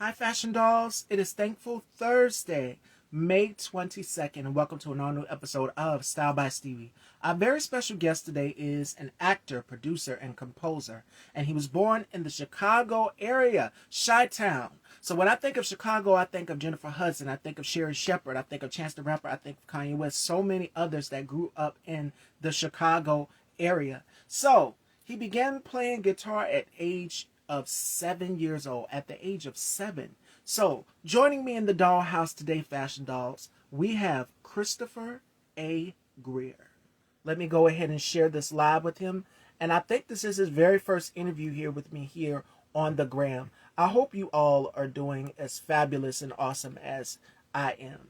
Hi, Fashion Dolls. It is Thankful Thursday, May 22nd, and welcome to an all new episode of Style by Stevie. Our very special guest today is an actor, producer, and composer, and he was born in the Chicago area, Chi-Town. So when I think of Chicago, I think of Jennifer Hudson, I think of Sherry Shepherd, I think of Chance the Rapper, I think of Kanye West, so many others that grew up in the Chicago area. So he began playing guitar at age of 7 years old, at the age of 7. So, joining me in the dollhouse today, Fashion Dolls, we have Christopher A. Greer. Let me go ahead and share this live with him. And I think this is his very first interview here with me here on the gram. I hope you all are doing as fabulous and awesome as I am.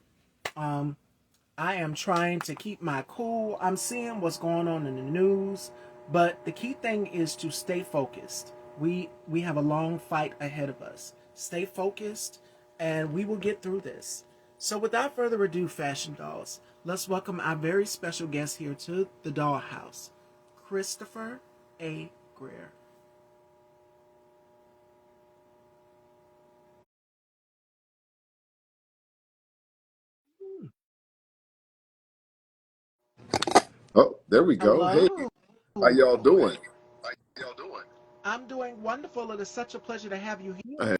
I am trying to keep my cool. I'm seeing what's going on in the news, but the key thing is to stay focused. We have a long fight ahead of us. Stay focused, and we will get through this. So, without further ado, Fashion Dolls, let's welcome our very special guest here to the Dollhouse, Christopher A. Greer. Oh, there we go. Hey, Hello. how y'all doing? I'm doing wonderful. It is such a pleasure to have you here. Hey,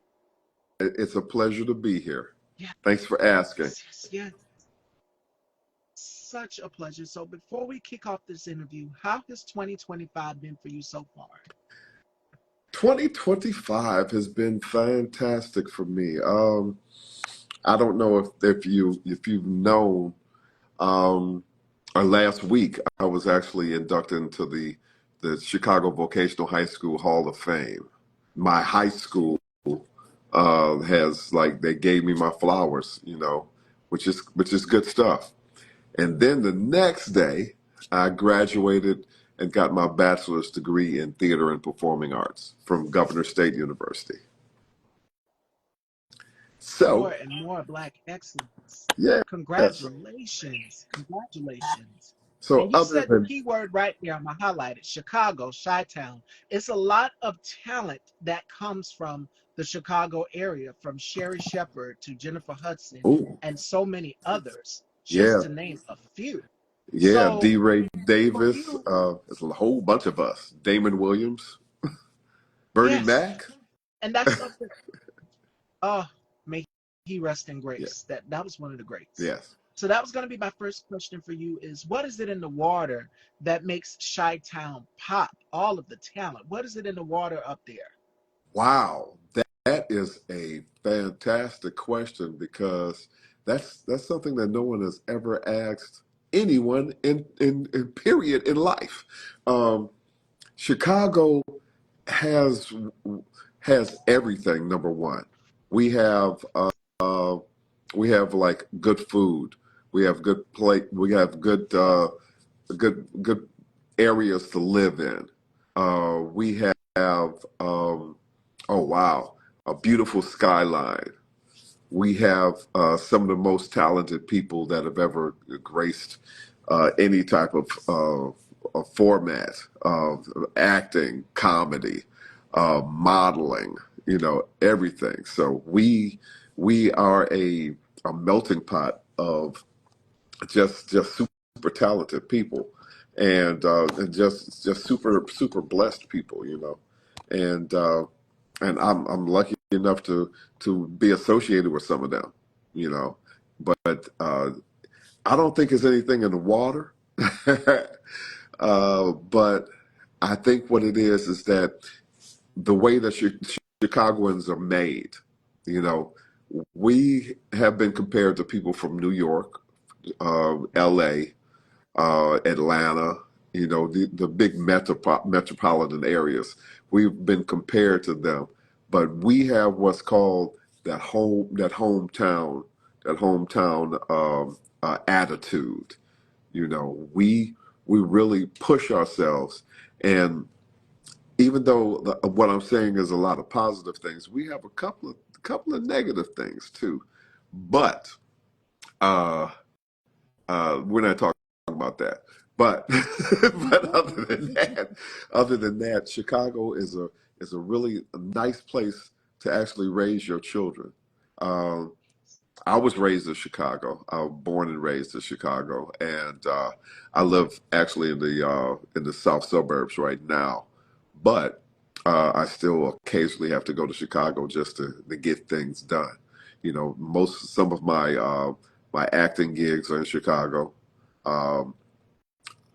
it's a pleasure to be here. Yes, Thanks for asking. yes, yes. Such a pleasure. So before we kick off this interview, how has 2025 been for you so far? 2025 has been fantastic for me. I don't know if you've known. Um, Last week I was actually inducted into the Chicago Vocational High School Hall of Fame. My high school has like they gave me my flowers, which is good stuff. And then the next day, I graduated and got my bachelor's degree in theater and performing arts from Governor State University. More So, and more Black excellence. yeah, yes. Congratulations. Congratulations. So And you other said the than, key word right there, I'm going to highlight it, Chicago, Chi-Town. It's a lot of talent that comes from the Chicago area, from Sherry Shepherd to Jennifer Hudson oh, and so many others, just yeah, to name a few. yeah, So D. Ray for Davis, you, there's a whole bunch of us. Damon Williams, Bernie yes, Mac. and that's something. Oh, may he rest in Yeah, grace. That was one of the greats. yes. So that was going to be my first question for you: is what is it in the water that makes Chi-Town pop? All of the talent. What is it in the water up there? Wow, that is a fantastic question because that's something that no one has ever asked anyone in period in life. Um, Chicago has has everything. Number one, we have uh, we have like good food. We have good play. We have good areas to live in. We have oh wow, a beautiful skyline. We have some of the most talented people that have ever graced any type of format of acting, comedy, modeling, everything. So we are a melting pot of just super talented people, and just super blessed people, and I'm lucky enough to be associated with some of them, you know. But I don't think there's anything in the water, but I think what it is that the way that Chicagoans are made, you know, we have been compared to people from New York, L.A., Atlanta, the big metropolitan areas. We've been compared to them, but we have what's called that hometown attitude. We really push ourselves, and even though what I'm saying is a lot of positive things, we have a couple of negative things too. But uh, we're not talking about that. But but other than that, Chicago is a really nice place to actually raise your children. Um, I was raised in Chicago. I was born and raised in Chicago, and I live actually in the south suburbs right now. But I still occasionally have to go to Chicago just to get things done. You know, some of my acting gigs are in Chicago. Um,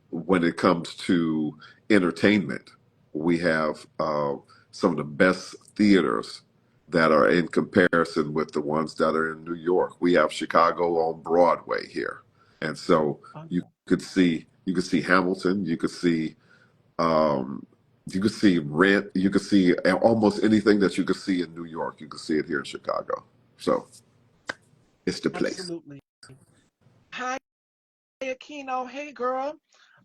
when it comes to entertainment, we have some of the best theaters that are in comparison with the ones that are in New York. We have Chicago on Broadway here, and so Okay. you could see Hamilton, um, you could see Rent, you could see almost anything that you could see in New York. You could see it here in Chicago. So it's the place. Absolutely. Hi, Aquino. Hey, girl.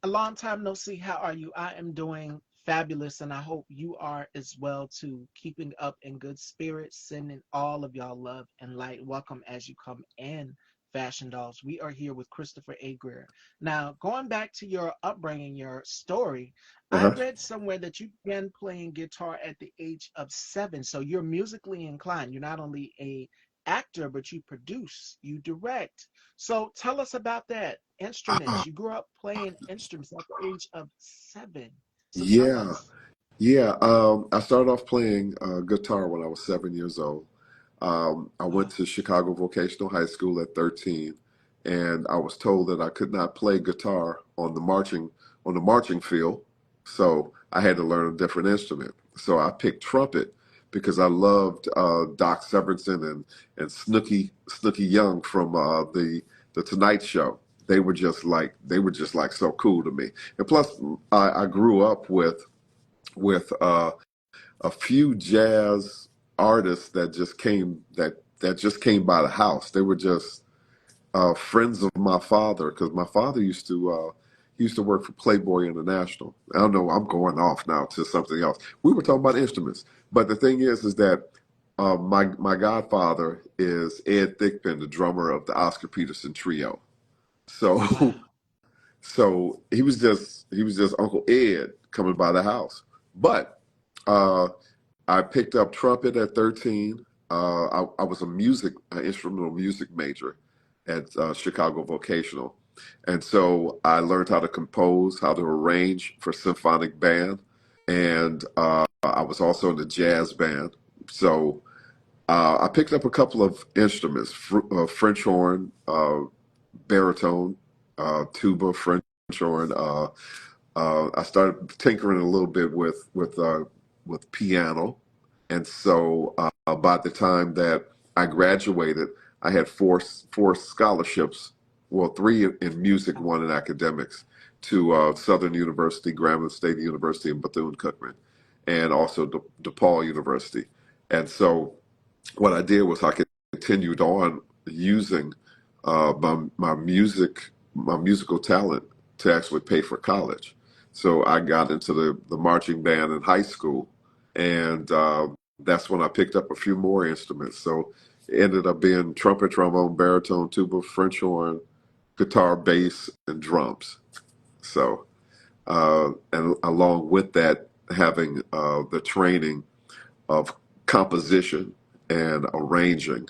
A long time no see. How are you? I am doing fabulous, and I hope you are as well too. Keeping up in good spirits, sending all of y'all love and light. Welcome as you come in, Fashion Dolls. We are here with Christopher A. Greer. Now, going back to your upbringing, your story, I Uh-huh. read somewhere that you began playing guitar at the age of 7. So you're musically inclined. You're not only a actor, but you produce, you direct. So tell us about that. Instruments. You grew up playing instruments at the age of 7. So tell Yeah. us. Yeah, I started off playing guitar when I was 7 years old. I went Wow. to Chicago Vocational High School at 13, and I was told that I could not play guitar on the marching field, so I had to learn a different instrument. So I picked trumpet because I loved Doc Severinsen and Snooky Young from the Tonight Show. They were just like so cool to me. And plus, I grew up with a few jazz artists that just came by the house. They were just friends of my father because my father he used to work for Playboy International. I don't know. I'm going off now to something else. We were talking about instruments, but the thing is that my godfather is Ed Thigpen, the drummer of the Oscar Peterson Trio. So Wow. so he was just Uncle Ed coming by the house, but. Uh, I picked up trumpet at 13. I was a instrumental music major at Chicago Vocational. And so I learned how to compose, how to arrange for symphonic band. And I was also in the jazz band. So I picked up a couple of instruments, French horn, baritone, tuba, French horn. I started tinkering a little bit with piano, and so by the time that I graduated, I had four scholarships. Well, three in music, Wow. one in academics, to Southern University, Grambling State University, and Bethune Cookman, and also DePaul University. And so what I did was I continued on using my musical talent to actually pay for college. So I got into the marching band in high school, and that's when I picked up a few more instruments. So it ended up being trumpet, trombone, baritone, tuba, French horn, guitar, bass, and drums. So and along with that, having the training of composition and arranging.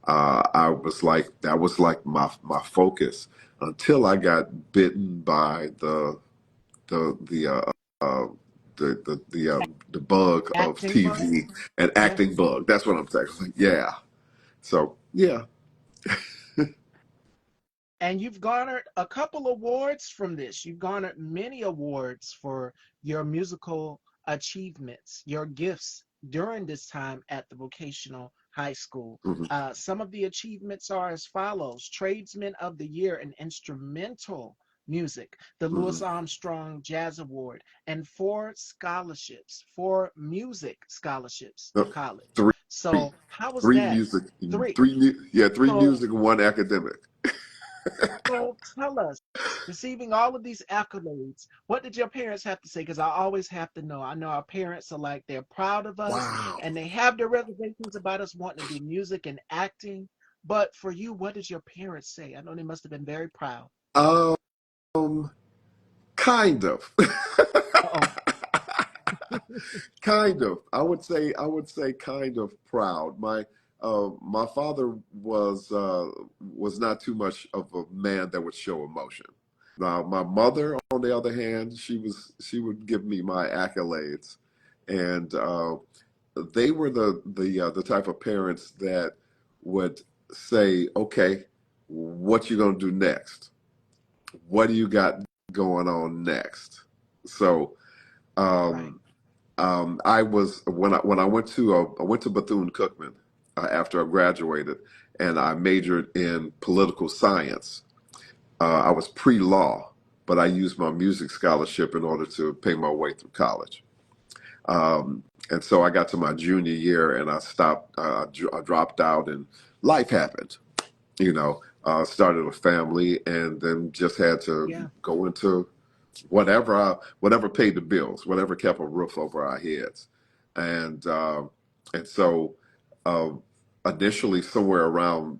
That was like my focus until I got bitten by the uh, the bug of Acting bug? TV and acting Yes. bug. That's what I'm saying. Like, yeah. So yeah. And you've garnered a couple awards from this. You've garnered many awards for your musical achievements, your gifts during this time at the vocational high school. Mhm. Some of the achievements are as follows: Tradesman of the Year in Instrumental Music, the Louis Mhm. Armstrong Jazz Award, and 4 scholarships, 4 music scholarships to Uh, college. Three, So, how was three that? music, Three. three So, music and one academic. so tell us, receiving all of these accolades, what did your parents have to say? Because I always have to know. I know our parents are like, they're proud of us Wow. and they have their reservations about us wanting to do music and acting. But for you, what did your parents say? I know they must have been very proud. Um, kind of. Uh-oh. Kind of. I would say kind of proud. My father was not too much of a man that would show emotion. Now, my mother, on the other hand, she would give me my accolades, and they were the type of parents that would say, "Okay, what you gonna do next? What do you got going on next?" So. Right. Um, I was when I went to Bethune Cookman after I graduated, and I majored in political science. I was pre-law, but I used my music scholarship in order to pay my way through college. And so I got to my junior year, and I stopped. I dropped out, and life happened. Started a family, and then just had to Yeah. go into whatever paid the bills, whatever kept a roof over our heads, and so uh, initially, somewhere around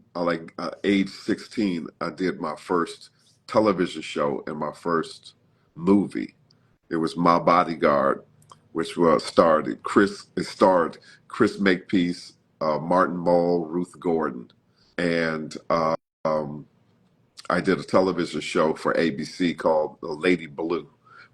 age 16, I did my first television show and my first movie. It was My Bodyguard, which was starred Chris Makepeace, Martin Mull, Ruth Gordon, and um, I did a television show for ABC called Lady Blue,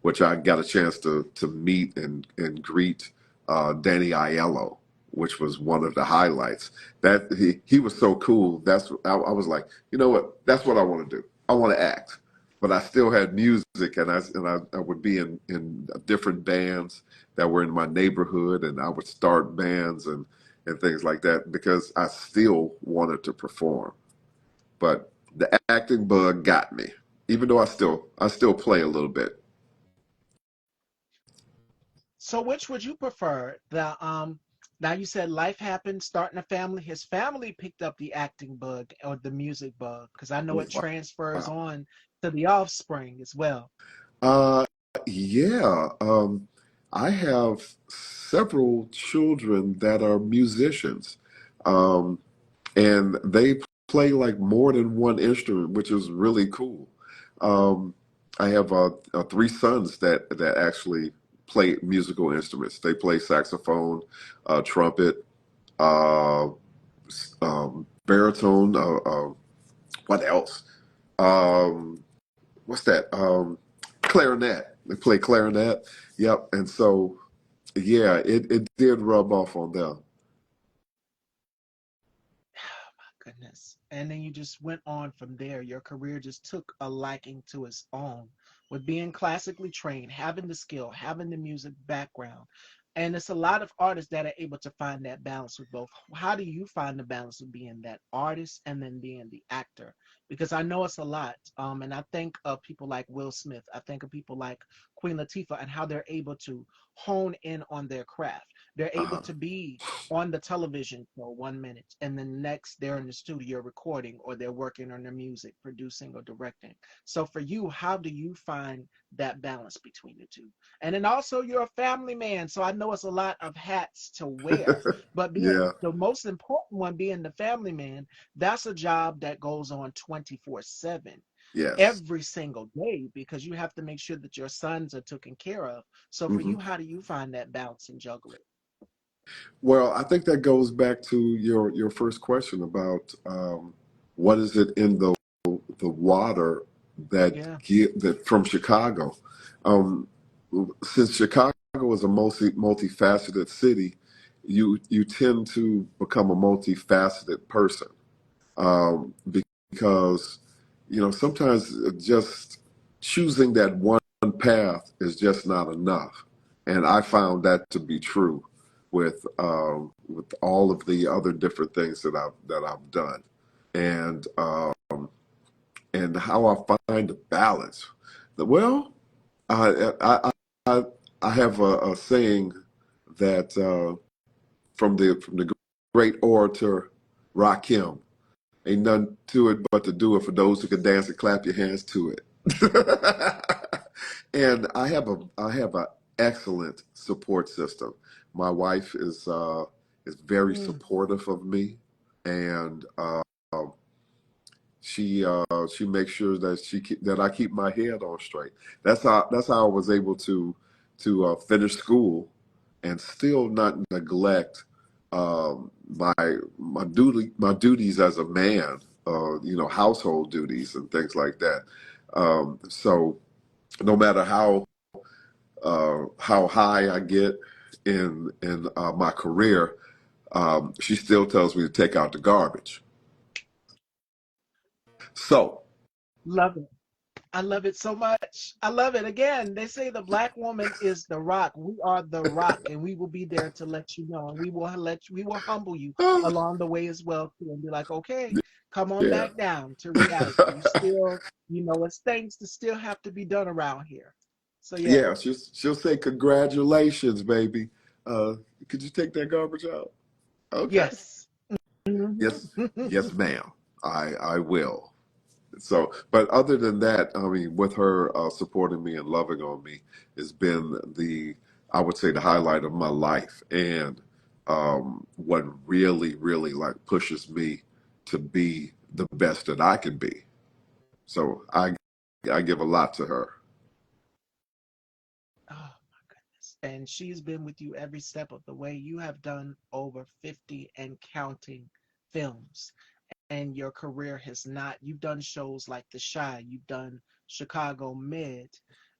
which I got a chance to meet and greet Danny Aiello, which was one of the highlights. That he was so cool. I was like, you know what? That's what I want to do. I want to act, but I still had music, and I would be in different bands that were in my neighborhood, and I would start bands and things like that because I still wanted to perform. But the acting bug got me, even though I still play a little bit. So which would you prefer? The now you said life happened, starting a family. His family picked up the acting bug or the music bug because I know it transfers Wow. on to the offspring as well. Uh, yeah. I have several children that are musicians, um, and they play like more than one instrument, which is really cool. Um, I have three sons that actually play musical instruments. They play saxophone, trumpet, uh, baritone. What else? Um, what's that? Clarinet. They play clarinet. Yep. And so, yeah, it did rub off on them. Goodness. And then you just went on from there. Your career just took a liking to its own with being classically trained, having the skill, having the music background. And it's a lot of artists that are able to find that balance with both. How do you find the balance of being that artist and then being the actor? Because I know it's a lot. And I think of people like Will Smith. I think of people like Queen Latifah and how they're able to hone in on their craft. They're able Uh-huh. to be on the television for 1 minute and then next they're in the studio recording or they're working on their music producing or directing. So for you, how do you find that balance between the two? And then also you're a family man, so I know it's a lot of hats to wear, but being Yeah. the most important one, being the family man, that's a job that goes on 24/7 Yes. every single day because you have to make sure that your sons are taken care of. So for Hmm. you, how do you find that balance and juggle it? Well, I think that goes back to your first question about what is it in the water Yeah. that from Chicago. Um, since Chicago is a multifaceted city, you tend to become a multifaceted person, because sometimes just choosing that one path is just not enough, and I found that to be true with all of the other different things that I've done, and how I find the balance. Well, I I have a saying that from the great orator Rakim. Ain't nothing to it but to do it for those who can dance and clap your hands to it. And I have a excellent support system. My wife is very Mm. supportive of me, and she makes sure that that I keep my head on straight. That's how I was able to finish school and still not neglect my my duties as a man, household duties and things like that. So no matter how high I get in my career, she still tells me to take out the garbage. So Love it. I love it so much. I love it. Again, they say the black woman is the rock. We are the rock, and we will be there to let you know, and we will humble you along the way as well too, and be like, okay, come on yeah, back down to reality. You still, it's things to still have to be done around here. So yeah, yeah, she'll say congratulations, baby. Uh, could you take that garbage out? Okay. yes. Mhm. Yes, yes, ma'am. I will. So, but other than that, I mean, with her supporting me and loving on me, has been I would say, the highlight of my life, and what really, really like pushes me to be the best that I can be. So I give a lot to her. Oh my goodness. And she's been with you every step of the way. You have done over 50 and counting films. And your career has not, you've done shows like The Shy, you've done Chicago Mid.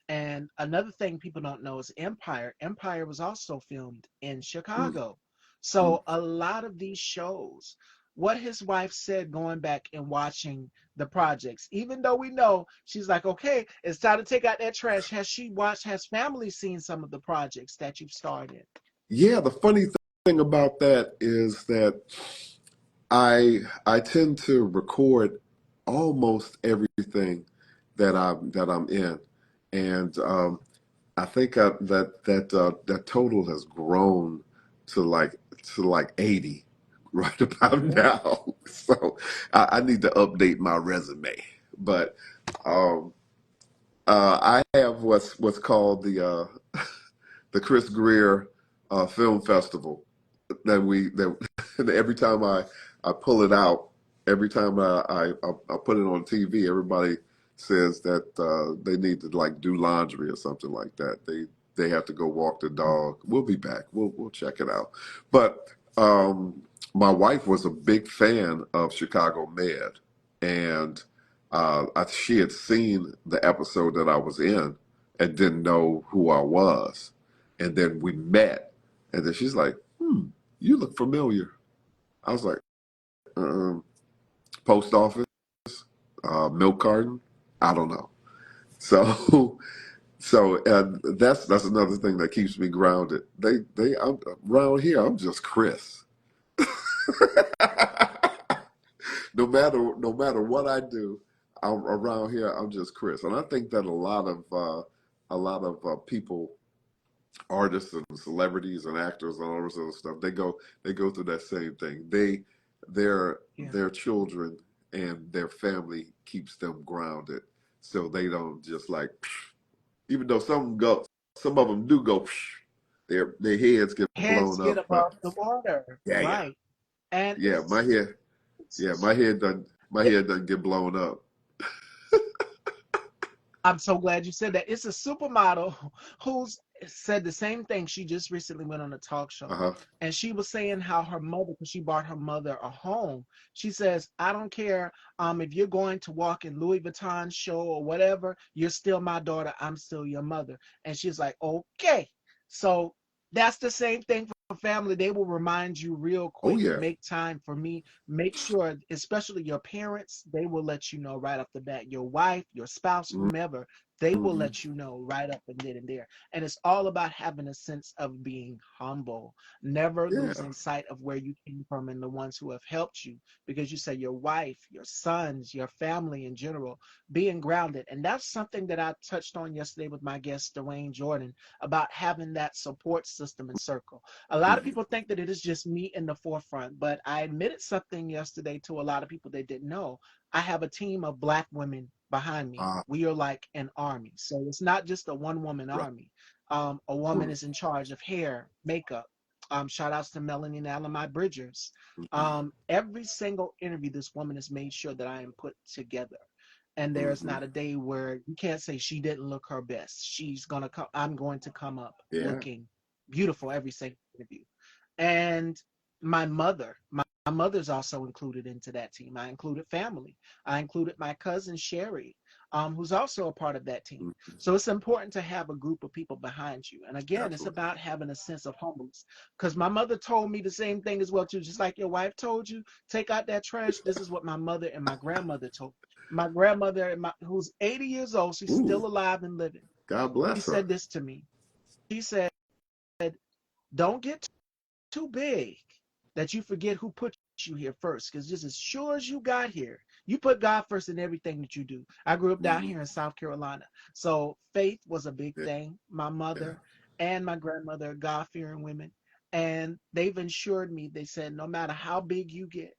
And another thing people don't know is Empire. Empire was also filmed in Mm, Chicago. mm. So a lot of these shows, what his wife said going back and watching the projects, even though we know she's like, okay, it's time to take out that trash. Has family seen some of the projects that you've starred in? Yeah, the funny thing about that is that I tend to record almost everything that I'm in, and I think that total has grown to like 80 right about Yeah. now. So I need to update my resume, but um, I have what's called the Chris Greer Film Festival that every time I pull it out, every time I put it on TV, everybody says that they need to like do laundry or something like that. They have to go walk the dog. We'll be back. We'll check it out. But my wife was a big fan of Chicago Med, and she had seen the episode that I was in and didn't know who I was, and then we met, and then she's like, you look familiar. I was like, um, post office, milk carton. I don't know. So, so that's another thing that keeps me grounded. I'm, around here. I'm just Chris. No matter what I do, I'm around here. I'm just Chris, and I think that a lot of people, artists and celebrities and actors and all this other stuff, they go through that same thing. Yeah. Their children and their family keeps them grounded, so they don't just like, even though some of them do go, their heads get Heads blown get up. But above the water. yeah, yeah, Right. And yeah, it's my it, head doesn't get blown up. I'm so glad you said that. It's a supermodel who's said the same thing. She just recently went on a talk show, Uh-huh. and she was saying how her mother, because she bought her mother a home, she says, I don't care if you're going to walk in Louis Vuitton show or whatever, you're still my daughter. I'm still your mother. And she's like, okay. So that's the same thing for family. They will remind you real Oh quick, yeah. make time for me, make sure, especially your parents, they will let you know right off the bat. Your wife, your spouse, whomever, they will Mm-hmm. let you know right up and then and there. And it's all about having a sense of being humble, never Yeah. losing sight of where you came from and the ones who have helped you. Because you say your wife, your sons, your family in general, being grounded. And that's something that I touched on yesterday with my guest, Dwayne Jordan, about having that support system and circle. A lot of Mm-hmm. people think that it is just me in the forefront, but I admitted something yesterday to a lot of people they didn't know. I have a team of Black women behind me. Uh, We are like an army. So it's not just a one woman right. army. A woman Mm-hmm. is in charge of hair, makeup. Shout outs to Melanie and Alamai Bridgers. Mm-hmm. Every single interview, this woman has made sure that I am put together. And there's Mm-hmm. not a day where you can't say she didn't look her best. She's gonna come. I'm going to come up Yeah. looking Beautiful every single interview. And my mother's also included into that team. I included family. I included my cousin Sherry, who's also a part of that team. Mhm. So it's important to have a group of people behind you. And again, it's Absolutely. about having a sense of humbleness. Because my mother told me the same thing as well too. Just like your wife told you, take out that trash. This is what my mother and my grandmother told me. My grandmother, who's 80 years old, she's Ooh, still alive and living. God She bless her. said this to me. She said, "Don't get too big that you forget who put you here first. Because just as sure as you got here, you put God first in everything that you do." I grew up down Hmm. here in South Carolina. So faith was a big Yeah, thing. My yeah. mother and my grandmother are God fearing women. And they've ensured me, they said, no matter how big you get,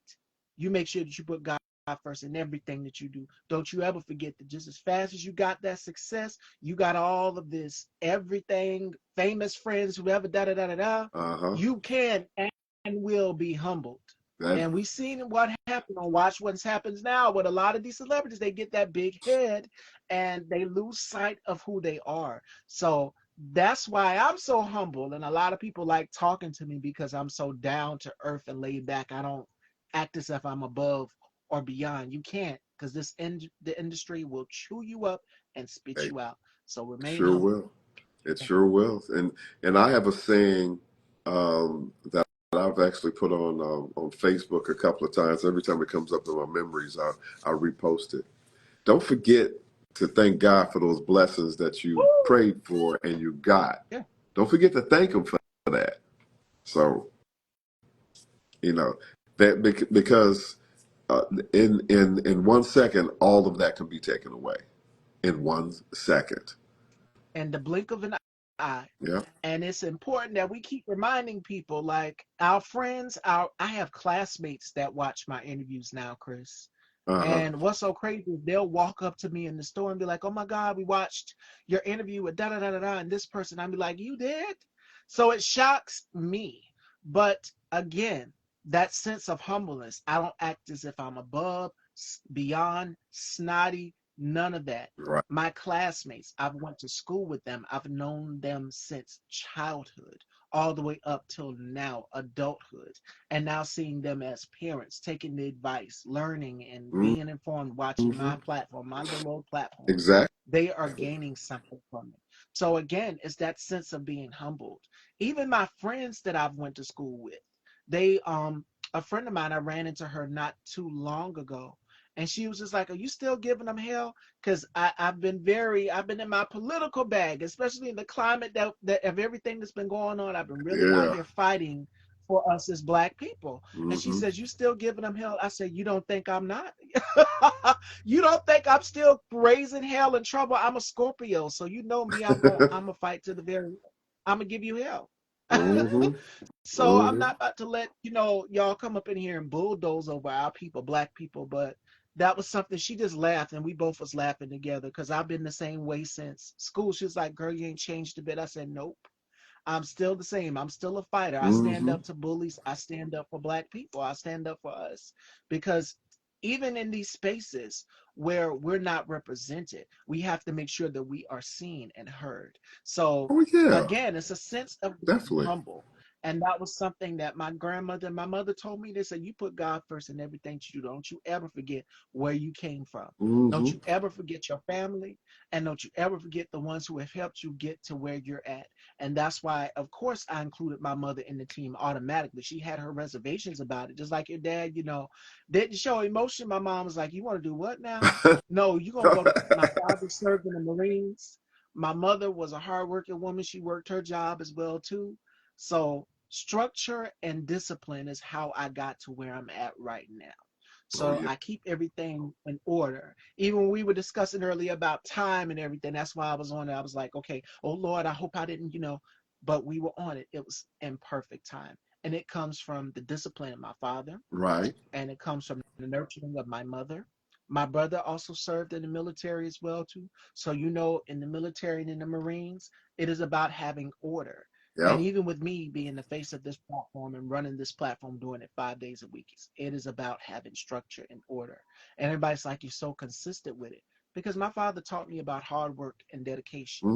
you make sure that you put God first in everything that you do. Don't you ever forget that just as fast as you got that success, you got all of this, everything, famous friends, whoever, da da da da da. Uh-huh. You can and will be humbled. That And we've seen what happened on Watch What Happens Now with a lot of these celebrities. They get that big head and they lose sight of who they are. So that's why I'm so humble. And a lot of people like talking to me because I'm so down to earth and laid back. I don't act as if I'm above or beyond. You can't, because the industry will chew you up and spit hey, you out. So it remain sure humble. will. It sure will. And I have a saying that I've actually put on Facebook a couple of times. Every time it comes up in my memories, I repost it. Don't forget to thank God for those blessings that you Woo! prayed for and you got. Yeah. Don't forget to thank Him for that. So you know that because uh, in 1 second, all of that can be taken away in 1 second. And the blink of an eye. Yeah. And it's important that we keep reminding people, like our friends, our I have classmates that watch my interviews now, Chris. Uh huh. And what's so crazy is they'll walk up to me in the store and be like, "Oh my God, we watched your interview with da da da da da," and this person. I'll be like, "You did?" So it shocks me. But again, that sense of humbleness. I don't act as if I'm above, beyond, snotty, none of that. Right. My classmates, I've went to school with them. I've known them since childhood all the way up till now, adulthood. And now seeing them as parents, taking the advice, learning and being informed, watching Mm-hmm. my platform, my little old platform, Exactly. they are gaining something from it. So again, it's that sense of being humbled. Even my friends that I've went to school with, they a friend of mine, I ran into her not too long ago, and she was just like, "Are you still giving them hell?" Because I've been in my political bag, especially in the climate that of everything that's been going on. I've been really out Yeah. here fighting for us as black people. And she Mm-hmm. says, "You still giving them hell?" I said, "You don't think I'm not? You don't think I'm still raising hell and trouble? I'm a Scorpio, so you know me. I'm gonna fight to the very. I'm gonna give you hell." Mm-hmm. So I'm Mm-hmm. not about to let y'all come up in here and bulldoze over our people, black people. But that was something she just laughed, and we both was laughing together because I've been the same way since school. She was like, "Girl, you ain't changed a bit." I said, "Nope. I'm still the same. I'm still a fighter. I stand Mm-hmm. up to bullies. I stand up for black people. I stand up for us because even in these spaces where we're not represented, we have to make sure that we are seen and heard. So Oh yeah, again, it's a sense of being definitely. humble. And that was something that my grandmother and my mother told me. They said, "You put God first in everything you do. Don't you ever forget where you came from. Don't Mm-hmm. you ever forget your family. And don't you ever forget the ones who have helped you get to where you're at." And that's why, of course, I included my mother in the team automatically. She had her reservations about it, just like your dad, didn't show emotion. My mom was like, "You want to do what now?" "No, you're going to go to." My father served in the Marines. My mother was a hardworking woman. She worked her job as well, too. So structure and discipline is how I got to where I'm at right now. Oh So yeah. I keep everything in order. Even when we were discussing earlier about time and everything, that's why I was on it. I was like, okay, oh Lord, I hope I didn't, but we were on it. It was in perfect time. And it comes from the discipline of my father, Right. and it comes from the nurturing of my mother. My brother also served in the military as well too. So in the military and in the Marines, it is about having order. And Yep. even with me being the face of this platform and running this platform, doing it 5 days a week, it is about having structure and order. And everybody's like, "You're so consistent with it," because my father taught me about hard work and dedication.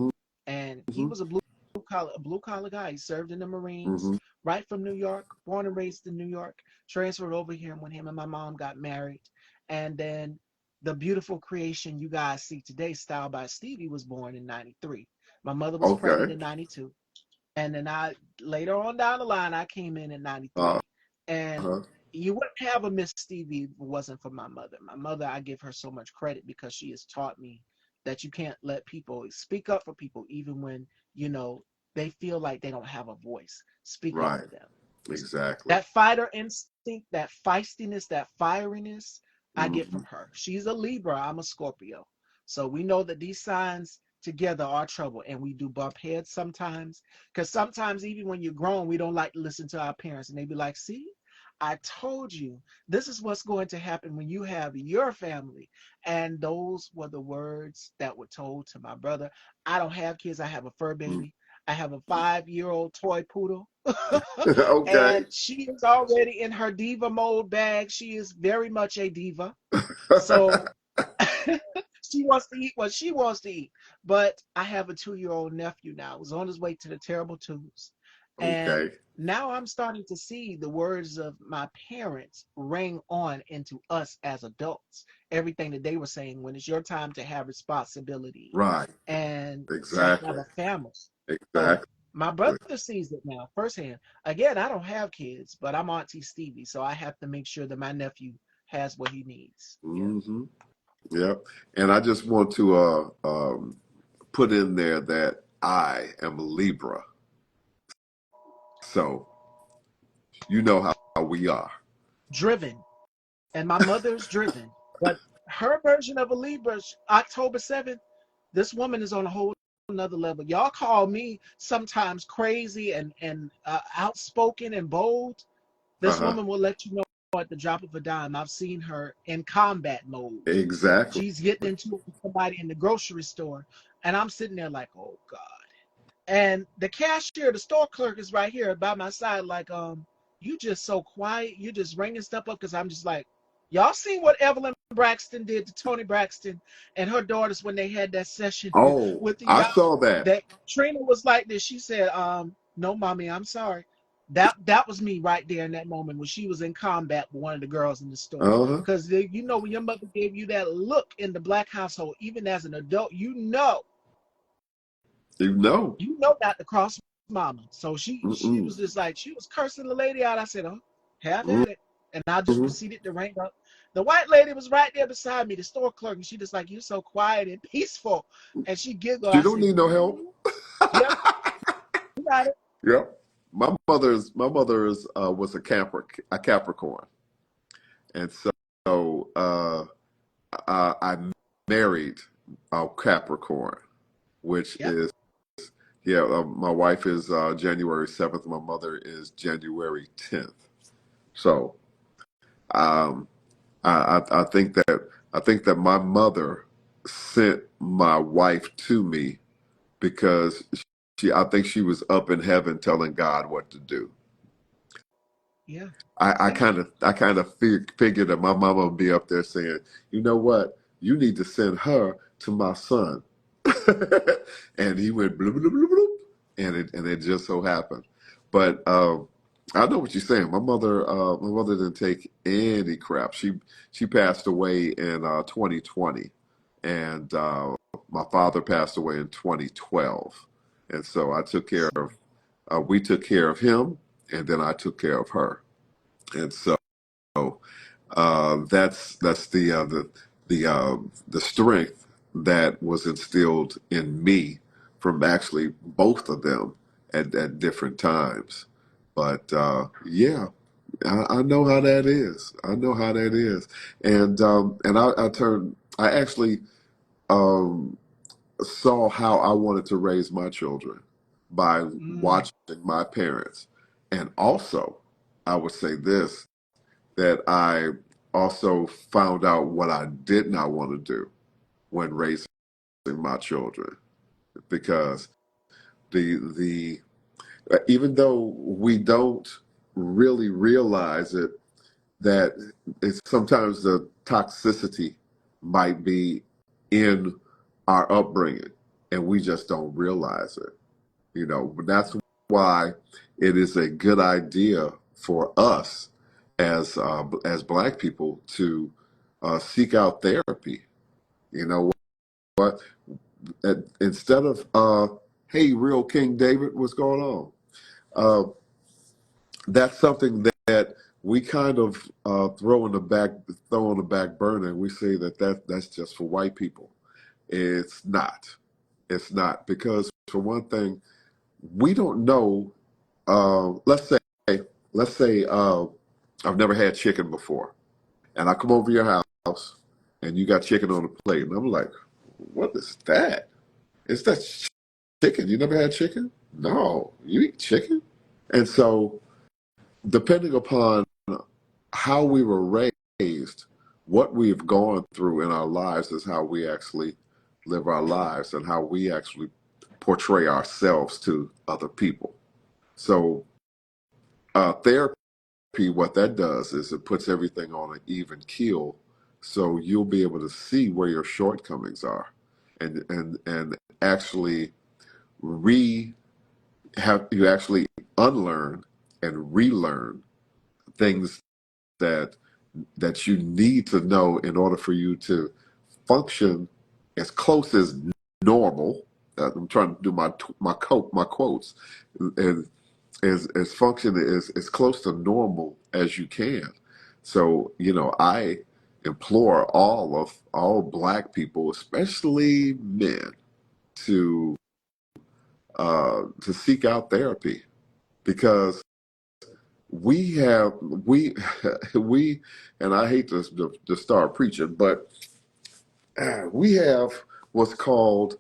And he Mm-hmm. was a blue blue collar guy. He served in the Marines, Hmm. right from New York, born and raised in New York, transferred over here when him and my mom got married. And then the beautiful creation you guys see today, Style by Stevie, was born in 93. My mother was pregnant Okay. in 92. And then I later on down the line, I came in Uh 93. And huh. you wouldn't have a Miss Stevie if it wasn't for my mother. My mother, I give her so much credit because she has taught me that you can't let people speak up for people even when, you know, they feel like they don't have a voice. Speak up Right. for them. Exactly. That fighter instinct, that feistiness, that fieriness, I get Hmm. from her. She's a Libra, I'm a Scorpio. So we know that these signs together are trouble, and we do bump heads sometimes. Because sometimes, even when you're grown, we don't like to listen to our parents, and they be like, see, I told you this is what's going to happen when you have your family. And those were the words that were told to my brother. I don't have kids, I have a fur baby. I have a 5-year-old toy poodle. Okay. And she is already in her diva mode bag. She is very much a diva. So she wants to eat what she wants to eat. But I have a 2-year-old nephew now who's on his way to the terrible twos. And Okay. now I'm starting to see the words of my parents ring on into us as adults. Everything that they were saying when it's your time to have responsibility Right. and to have Exactly. a family. So Exactly. my brother sees it now firsthand. Again, I don't have kids, but I'm Auntie Stevie, so I have to make sure that my nephew has what he needs. Yeah. Hmm. Yep. And I just want to put in there that I am a Libra. So you know how we are. Driven. And my mother's driven. But her version of a Libra, October 7th, this woman is on a whole another level. Y'all call me sometimes crazy and outspoken and bold. This Uh-huh. woman will let you know at the drop of a dime. I've seen her in combat mode. Exactly. She's getting into it with somebody in the grocery store, and I'm sitting there like, oh God. And the cashier, the store clerk is right here by my side, like, you just so quiet. You just ringing stuff up because I'm just like, y'all seen what Evelyn Braxton did to Tony Braxton and her daughters when they had that session Oh, with the I y'all. saw that. That Trina was like this. She said, no, mommy, I'm sorry. That was me right there in that moment when she was in combat with one of the girls in the store. Uh-huh. Because you know when your mother gave you that look in the black household, even as an adult, You know. you know not to cross mama. So she Mm-mm. was just like she was cursing the lady out. I said, oh, have at it. And I just Mm-hmm. proceeded to ring up. The white lady was right there beside me, the store clerk, and she just like, you're so quiet and peaceful. And she giggled. She I don't said, need no help. yep, you got it. Yep. My mother is was a Capricorn, and so I married a Capricorn, which Yep. is yeah. My wife is January 7th. My mother is January 10th. So um, I think that my mother sent my wife to me because I think she was up in heaven telling God what to do. Yeah. I Yeah. kind of figured that my mama would be up there saying, you know what, you need to send her to my son, and he went bloop bloop bloop bloop, and it just so happened. But I know what you're saying. My mother didn't take any crap. She passed away in 2020, and my father passed away in 2012, and so we took care of him, and then I took care of her. And so that's the strength that was instilled in me from actually both of them at different times. But yeah, I know how that is. I know how that is. And I actually um, saw how I wanted to raise my children by Mm, watching my parents. And also, I would say this, that I also found out what I did not want to do when raising my children, because the even though we don't really realize it, that it's sometimes the toxicity might be in our upbringing, and we just don't realize it. But that's why it is a good idea for us as Black people to seek out therapy. You know what? Instead of hey, real King David, what's going on? Uh, that's something that we kind of throw on the back burner, and we say that's just for white people. It's not. It's not, because for one thing, we don't know. Let's say I've never had chicken before, and I come over to your house, and you got chicken on the plate, and I'm like, "What is that? Is that chicken? You never had chicken? No, you eat chicken?" And so, depending upon how we were raised, what we've gone through in our lives is how we actually live our lives and how we actually portray ourselves to other people. So, therapy, what that does is it puts everything on an even keel, so you'll be able to see where your shortcomings are, and actually re have you actually unlearn and relearn things that you need to know in order for you to function as close as normal. I'm trying to do my quotes, and as function is as close to normal as you can. So I implore all Black people, especially men, to seek out therapy, because we we and I hate to start preaching, but we have what's called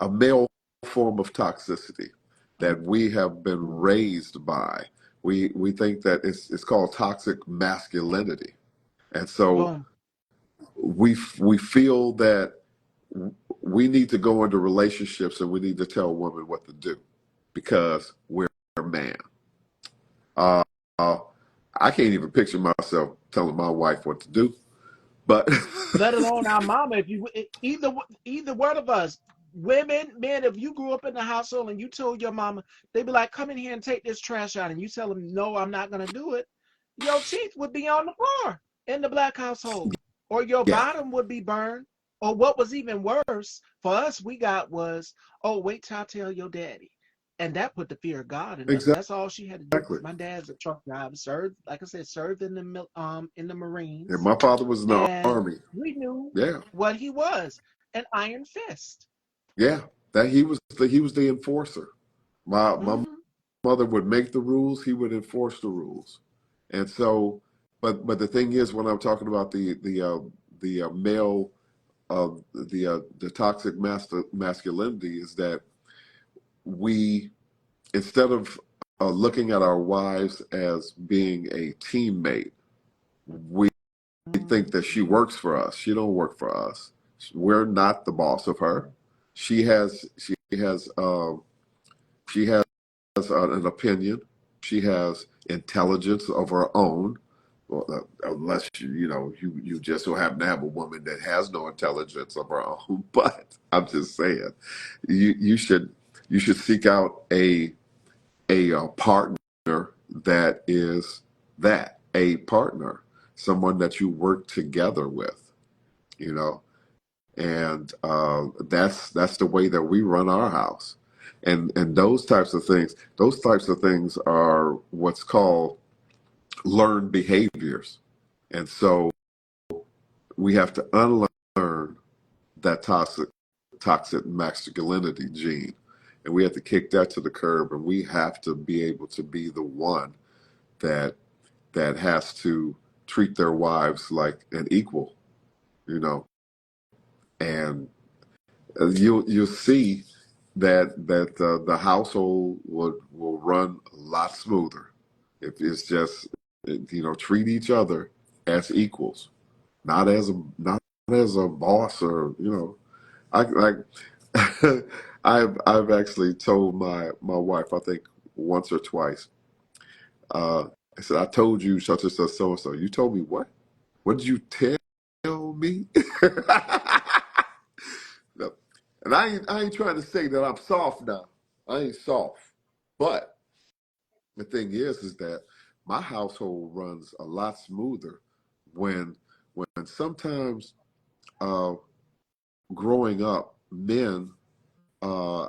a male form of toxicity that we have been raised by. We think that it's called toxic masculinity, and so Boom. we feel that we need to go into relationships and we need to tell women what to do because we're a man. Uh, uh, I can't even picture myself telling my wife what to do, but Let alone our mama. If you either one of us, women, men, if you grew up in the household and you told your mama, they'd be like, "Come in here and take this trash out," and you tell them, "No, I'm not gonna do it." Your teeth would be on the floor in the Black household, or your yeah, bottom would be burned. Or what was even worse for us, we got was, "Oh, wait till I tell your daddy," and that put the fear of God in us. exactly. That's all she had to do. My dad's a truck driver, served, like I said, served in the And Marines, my father was in the and army. we knew Yeah, what he was, an iron fist. yeah. That he was the enforcer. My Hmm. mother would make the rules, he would enforce the rules. And so, but the thing is, when I'm talking about the male the toxic masculinity, is that we, instead of looking at our wives as being a teammate, we think that she works for us. She don't work for us. We're not the boss of her. She has an opinion. She has intelligence of her own. Well, unless you just so happen to have a woman that has no intelligence of her own. But I'm just saying, you should seek out a partner that is a partner, someone that you work together with. You know, and that's the way that we run our house, and those types of things are what's called learned behaviors, and so we have to unlearn that toxic masculinity gene, and we have to kick that to the curb, and we have to be able to be the one that has to treat their wives like an equal, you know and you'll see that the household will run a lot smoother if it's just treat each other as equals, not as a boss, or I like I've actually told my wife, I think once or twice, uh I said, I told you such and such, so and so. You told me what? What did you tell me? No. And I ain't trying to say that I'm soft now. I ain't soft. But the thing is that my household runs a lot smoother when sometimes uh, growing up, men uh,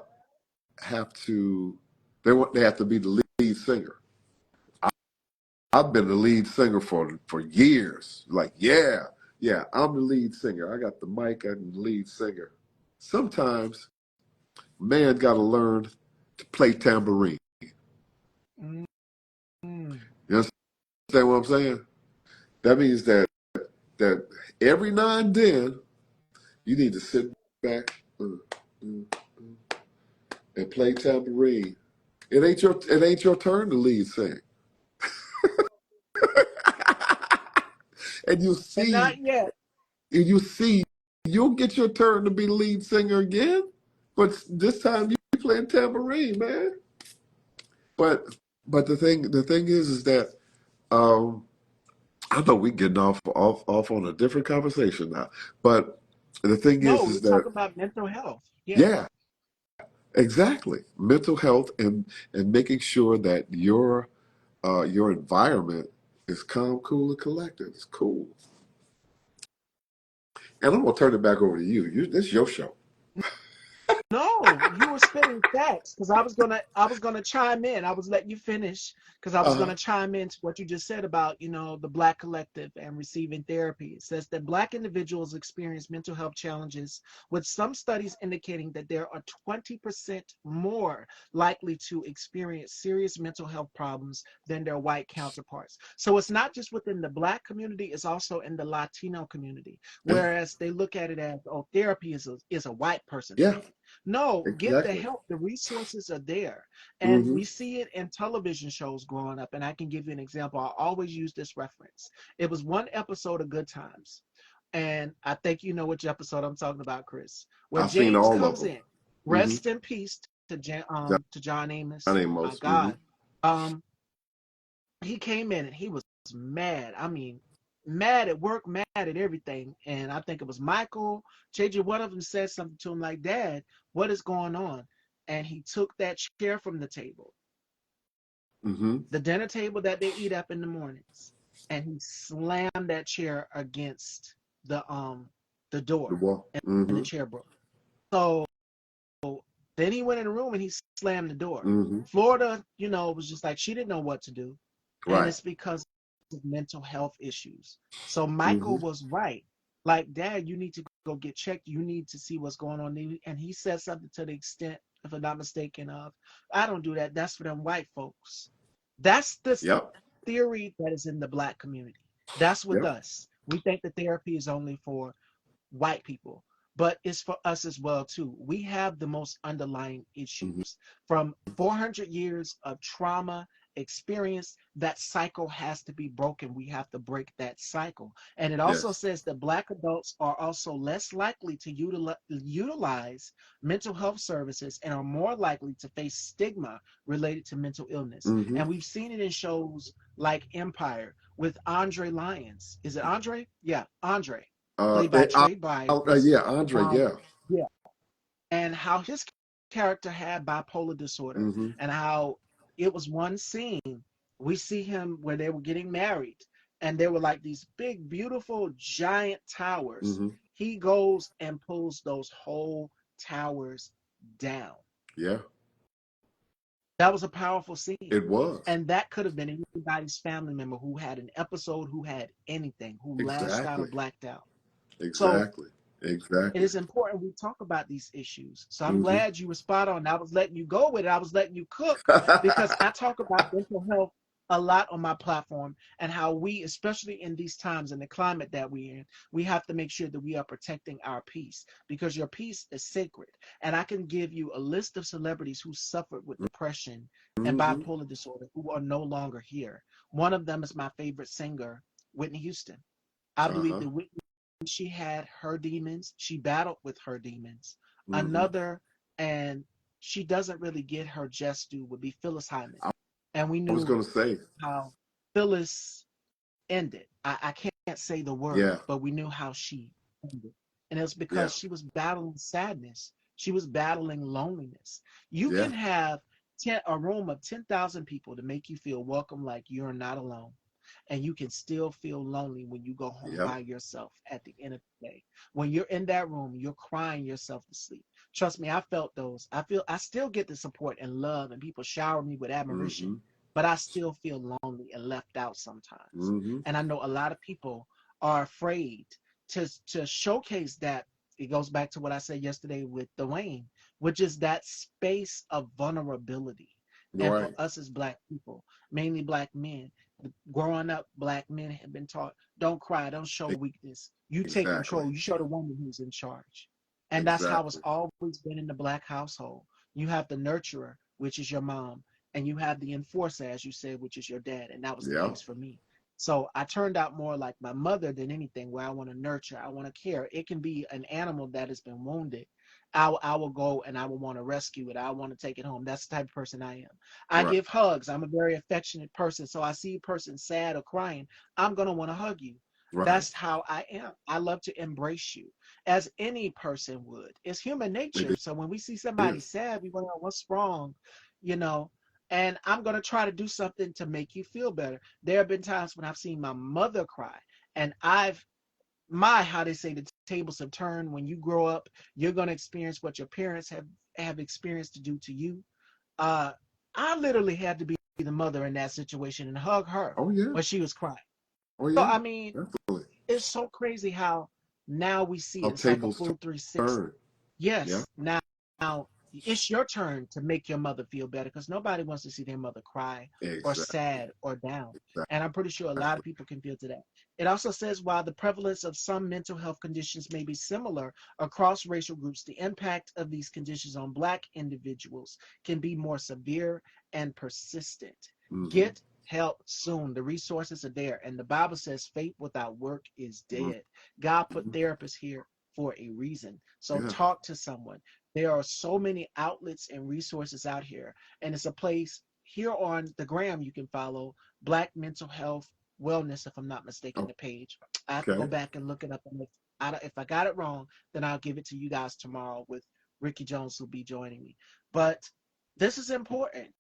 have to they have to be the lead singer. I've been the lead singer for years. Like, yeah, I'm the lead singer. I got the mic. I'm the lead singer. Sometimes man got to learn to play tambourine. Mm. You understand what I'm saying? That means that every now and then you need to sit back and play tambourine. It ain't your turn to lead sing. and you And see not yet. and you see you'll get your turn to be lead singer again, but this time you playing tambourine, man. But the thing is that um, I know we're getting off on a different conversation now, but the thing No, is we're that talking about mental health. Yeah. yeah, exactly, mental health and making sure that your environment is calm, cool, and collected. It's cool. And I'm gonna turn it back over to you. This is your show. No, you were spitting facts because I was gonna chime in. I was letting you finish because I was Uh-huh. gonna chime into what you just said about, the Black collective and receiving therapy. It says that Black individuals experience mental health challenges, with some studies indicating that there are 20% more likely to experience serious mental health problems than their white counterparts. So it's not just within the Black community, it's also in the Latino community. Yeah. Whereas they look at it as, oh, therapy is a white person Yeah. thing. No, get the Exactly. help. The resources are there. And Mm-hmm. we see it in television shows growing up. And I can give you an example. I always use this reference. It was one episode of Good Times. And I think you know which episode I'm talking about, Chris, where I've seen James all of comes them. in. Mm-hmm. Rest in peace to John John Amos. My Amos. Mm-hmm. God. Um, he came in and he was mad. I mean, mad at work, mad at everything. And I think it was Michael, JJ, one of them said something to him like, Dad, what is going on? And he took that chair from the table, Mm-hmm. the dinner table that they eat up in the mornings, and he slammed that chair against the The door, wall. and the Mm-hmm. chair broke. So then he went in the room and he slammed the door. Mm-hmm. Florida, was just like she didn't know what to do. And Right. it's because of mental health issues. So Mm-hmm. Michael was right. Like, Dad, you need to go get checked. You need to see what's going on. And he said something to the extent, if I'm not mistaken, of, I don't do that. That's for them white folks. That's the Yep. theory that is in the Black community. That's with Yep. us. We think that therapy is only for white people, but it's for us as well too. We have the most underlying Mm-hmm. issues from 400 years of trauma experience. That cycle has to be broken. We have to break that cycle. And it also Yes. says that Black adults are also less likely to utilize mental health services and are more likely to face stigma related to mental illness. Mm-hmm. And we've seen it in shows like Empire with Andre Lyons. Is it Andre? Yeah, Andre, played by Trey Byers. Yeah, Andre. Um, Yeah. yeah, and how his character had bipolar disorder, Mm-hmm. and how it was one scene we see him where they were getting married, and there were like these big, beautiful, giant towers. Mm-hmm. He goes and pulls those whole towers down. Yeah. That was a powerful scene. It was. And that could have been anybody's family member who had an episode, who had anything, who lashed out or Exactly. blacked out. So Exactly. it Exactly. is important we talk about these issues. So I'm Mm-hmm. glad you were spot on. I was letting you go with it. I was letting you cook because I talk about mental health a lot on my platform, and how we, especially in these times and the climate that we're in, we have to make sure that we are protecting our peace, because your peace is sacred. And I can give you a list of celebrities who suffered with depression and Mm-hmm. bipolar disorder who are no longer here. One of them is my favorite singer, Whitney Houston. I believe Uh-huh. that Whitney, she had her demons. She battled with her demons. Mm-hmm. Another, and she doesn't really get her just due, would be Phyllis Hyman. I, And we I was knew gonna say, how Phyllis ended. I can't say the word, yeah, but we knew how she ended. And it was yeah. because she was battling sadness. She was battling loneliness. You Yeah. can have a room of 10,000 people to make you feel welcome, like you're not alone. And you can still feel lonely when you go home Yeah. by yourself at the end of the day. When you're in that room, you're crying yourself to sleep. Trust me, I felt those. I still get the support and love, and people shower me with admiration, Mm-hmm. but I still feel lonely and left out sometimes. Mm-hmm. And I know a lot of people are afraid to showcase that. It goes back to what I said yesterday with Dwayne, which is that space of vulnerability. And for Right. us as Black people, mainly Black men, growing up, Black men have been taught, don't cry, don't show weakness. You take Exactly. control. You show the woman who's in charge. And that's how it's Exactly. always been in the Black household. You have the nurturer, which is your mom, and you have the enforcer, as you said, which is your dad. And that was the Yeah. case for me. So I turned out more like my mother than anything, where I want to nurture, I want to care. It can be an animal that has been wounded. I will go and I will want to rescue it. I want to take it home. That's the type of person I am. I Right. give hugs. I'm a very affectionate person. So I see a person sad or crying, I'm going to want to hug you. Right. That's how I am. I love to embrace you as any person would. It's human nature. It So when we see somebody is. sad, we want to know what's wrong, you know, and I'm going to try to do something to make you feel better. There have been times when I've seen my mother cry, and how they say the tables have turned. When you grow up, you're going to experience what your parents have experienced to do to you. uh I literally had to be the mother in that situation and hug her Oh yeah. when she was crying. Oh So yeah. I mean, Definitely. it's so crazy how now we see How it. It's like a tables full 360. turn. Yeah. Yes, now it's your turn to make your mother feel better, because nobody wants to see their mother cry or Exactly. sad or down. And I'm pretty sure a lot of Exactly. people can feel to that. It also says while the prevalence of some mental health conditions may be similar across racial groups, the impact of these conditions on Black individuals can be more severe and persistent. Mm-hmm. Get help soon. The resources are there. And the Bible says faith without work is dead. God put Mm-hmm. therapists here for a reason. So Yeah. talk to someone. There are so many outlets and resources out here, and it's a place here on the gram you can follow Black Mental Health Wellness, if I'm not mistaken, the page. I have to go Okay. back and look it up, and if I got it wrong, then I'll give it to you guys tomorrow with Ricky Jones, who'll be joining me. But this is important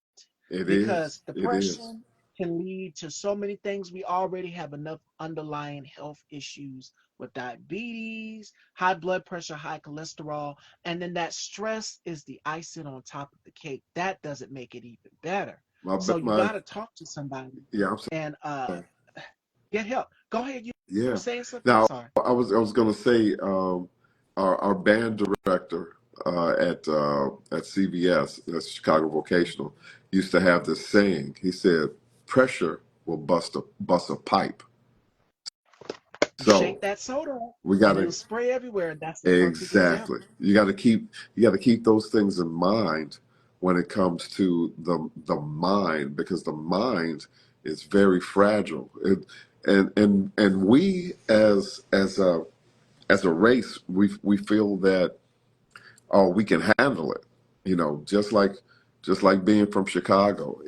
It because is. It depression is. can lead to so many things. We already have enough underlying health issues with diabetes, high blood pressure, high cholesterol, and then that stress is the icing on top of the cake. That doesn't make it even better. So you My got to talk to somebody yeah. I'm and sorry. get help. Go ahead. You were Yeah. saying something? I'm Now sorry. I was going to say our band director at CVS, that's Chicago Vocational, used to have this saying. He said, "Pressure will bust a pipe." You shake So that soda we got and it'll to spray everywhere. That's a perfect exactly. example. You got to keep those things in mind when it comes to the mind, because the mind is very fragile. And we as a race, we feel that, oh, we can handle it. Just like being from Chicago.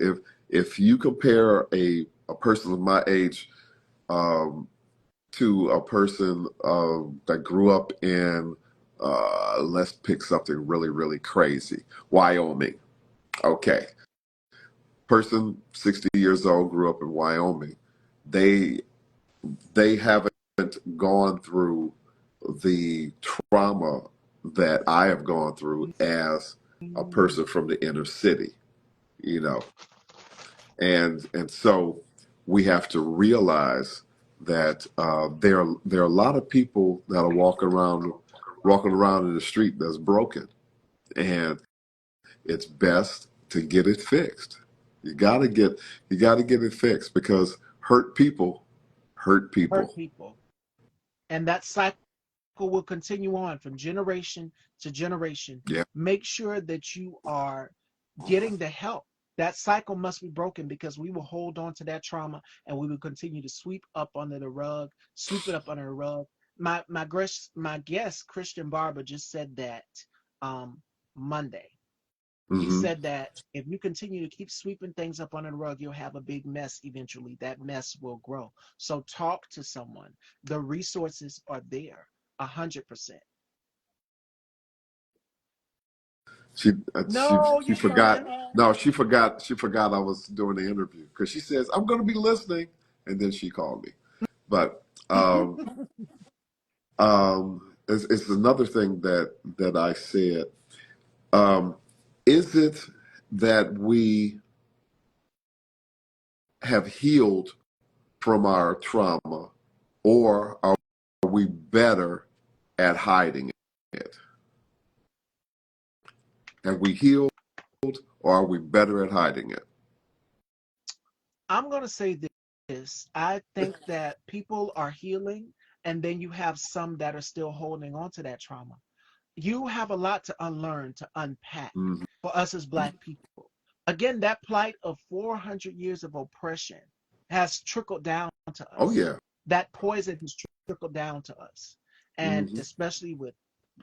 If you compare a person of my age um, to a person that grew up in, let's pick something really, really crazy, Wyoming. Okay, person 60 years old grew up in Wyoming. They they haven't gone through the trauma that I have gone through as a person Mm. from the inner city, you know. And so we have to realize that there are a lot of people that are walking around in the street that's broken, and it's best to get it fixed. You gotta get you gotta get it fixed, because hurt people hurt Hurt people. people. And that cycle will continue on from generation to generation. Yeah. Make sure that you are getting the help. That cycle must be broken, because we will hold on to that trauma and we will continue to sweep up under the rug, sweep it up under the rug. My guest Christian Barber just said that Monday. He Hmm. said that if you continue to keep sweeping things up under the rug, you'll have a big mess eventually. That mess will grow. So talk to someone. The resources are there, 100%. She No, she you forgot. can't. No, she forgot I was doing the interview because she says I'm going to be listening, and then she called me. But it's another thing that I said. Um, is it that we have healed from our trauma, or are we better at hiding it? Have we healed, or are we better at hiding it? I'm going to say this. I think that people are healing, and then you have some that are still holding on to that trauma. You have a lot to unlearn, to unpack Hmm. for us as Black people. Again, that plight of 400 years of oppression has trickled down to Oh us. yeah. That poison has trickled down to us. And Hmm. especially with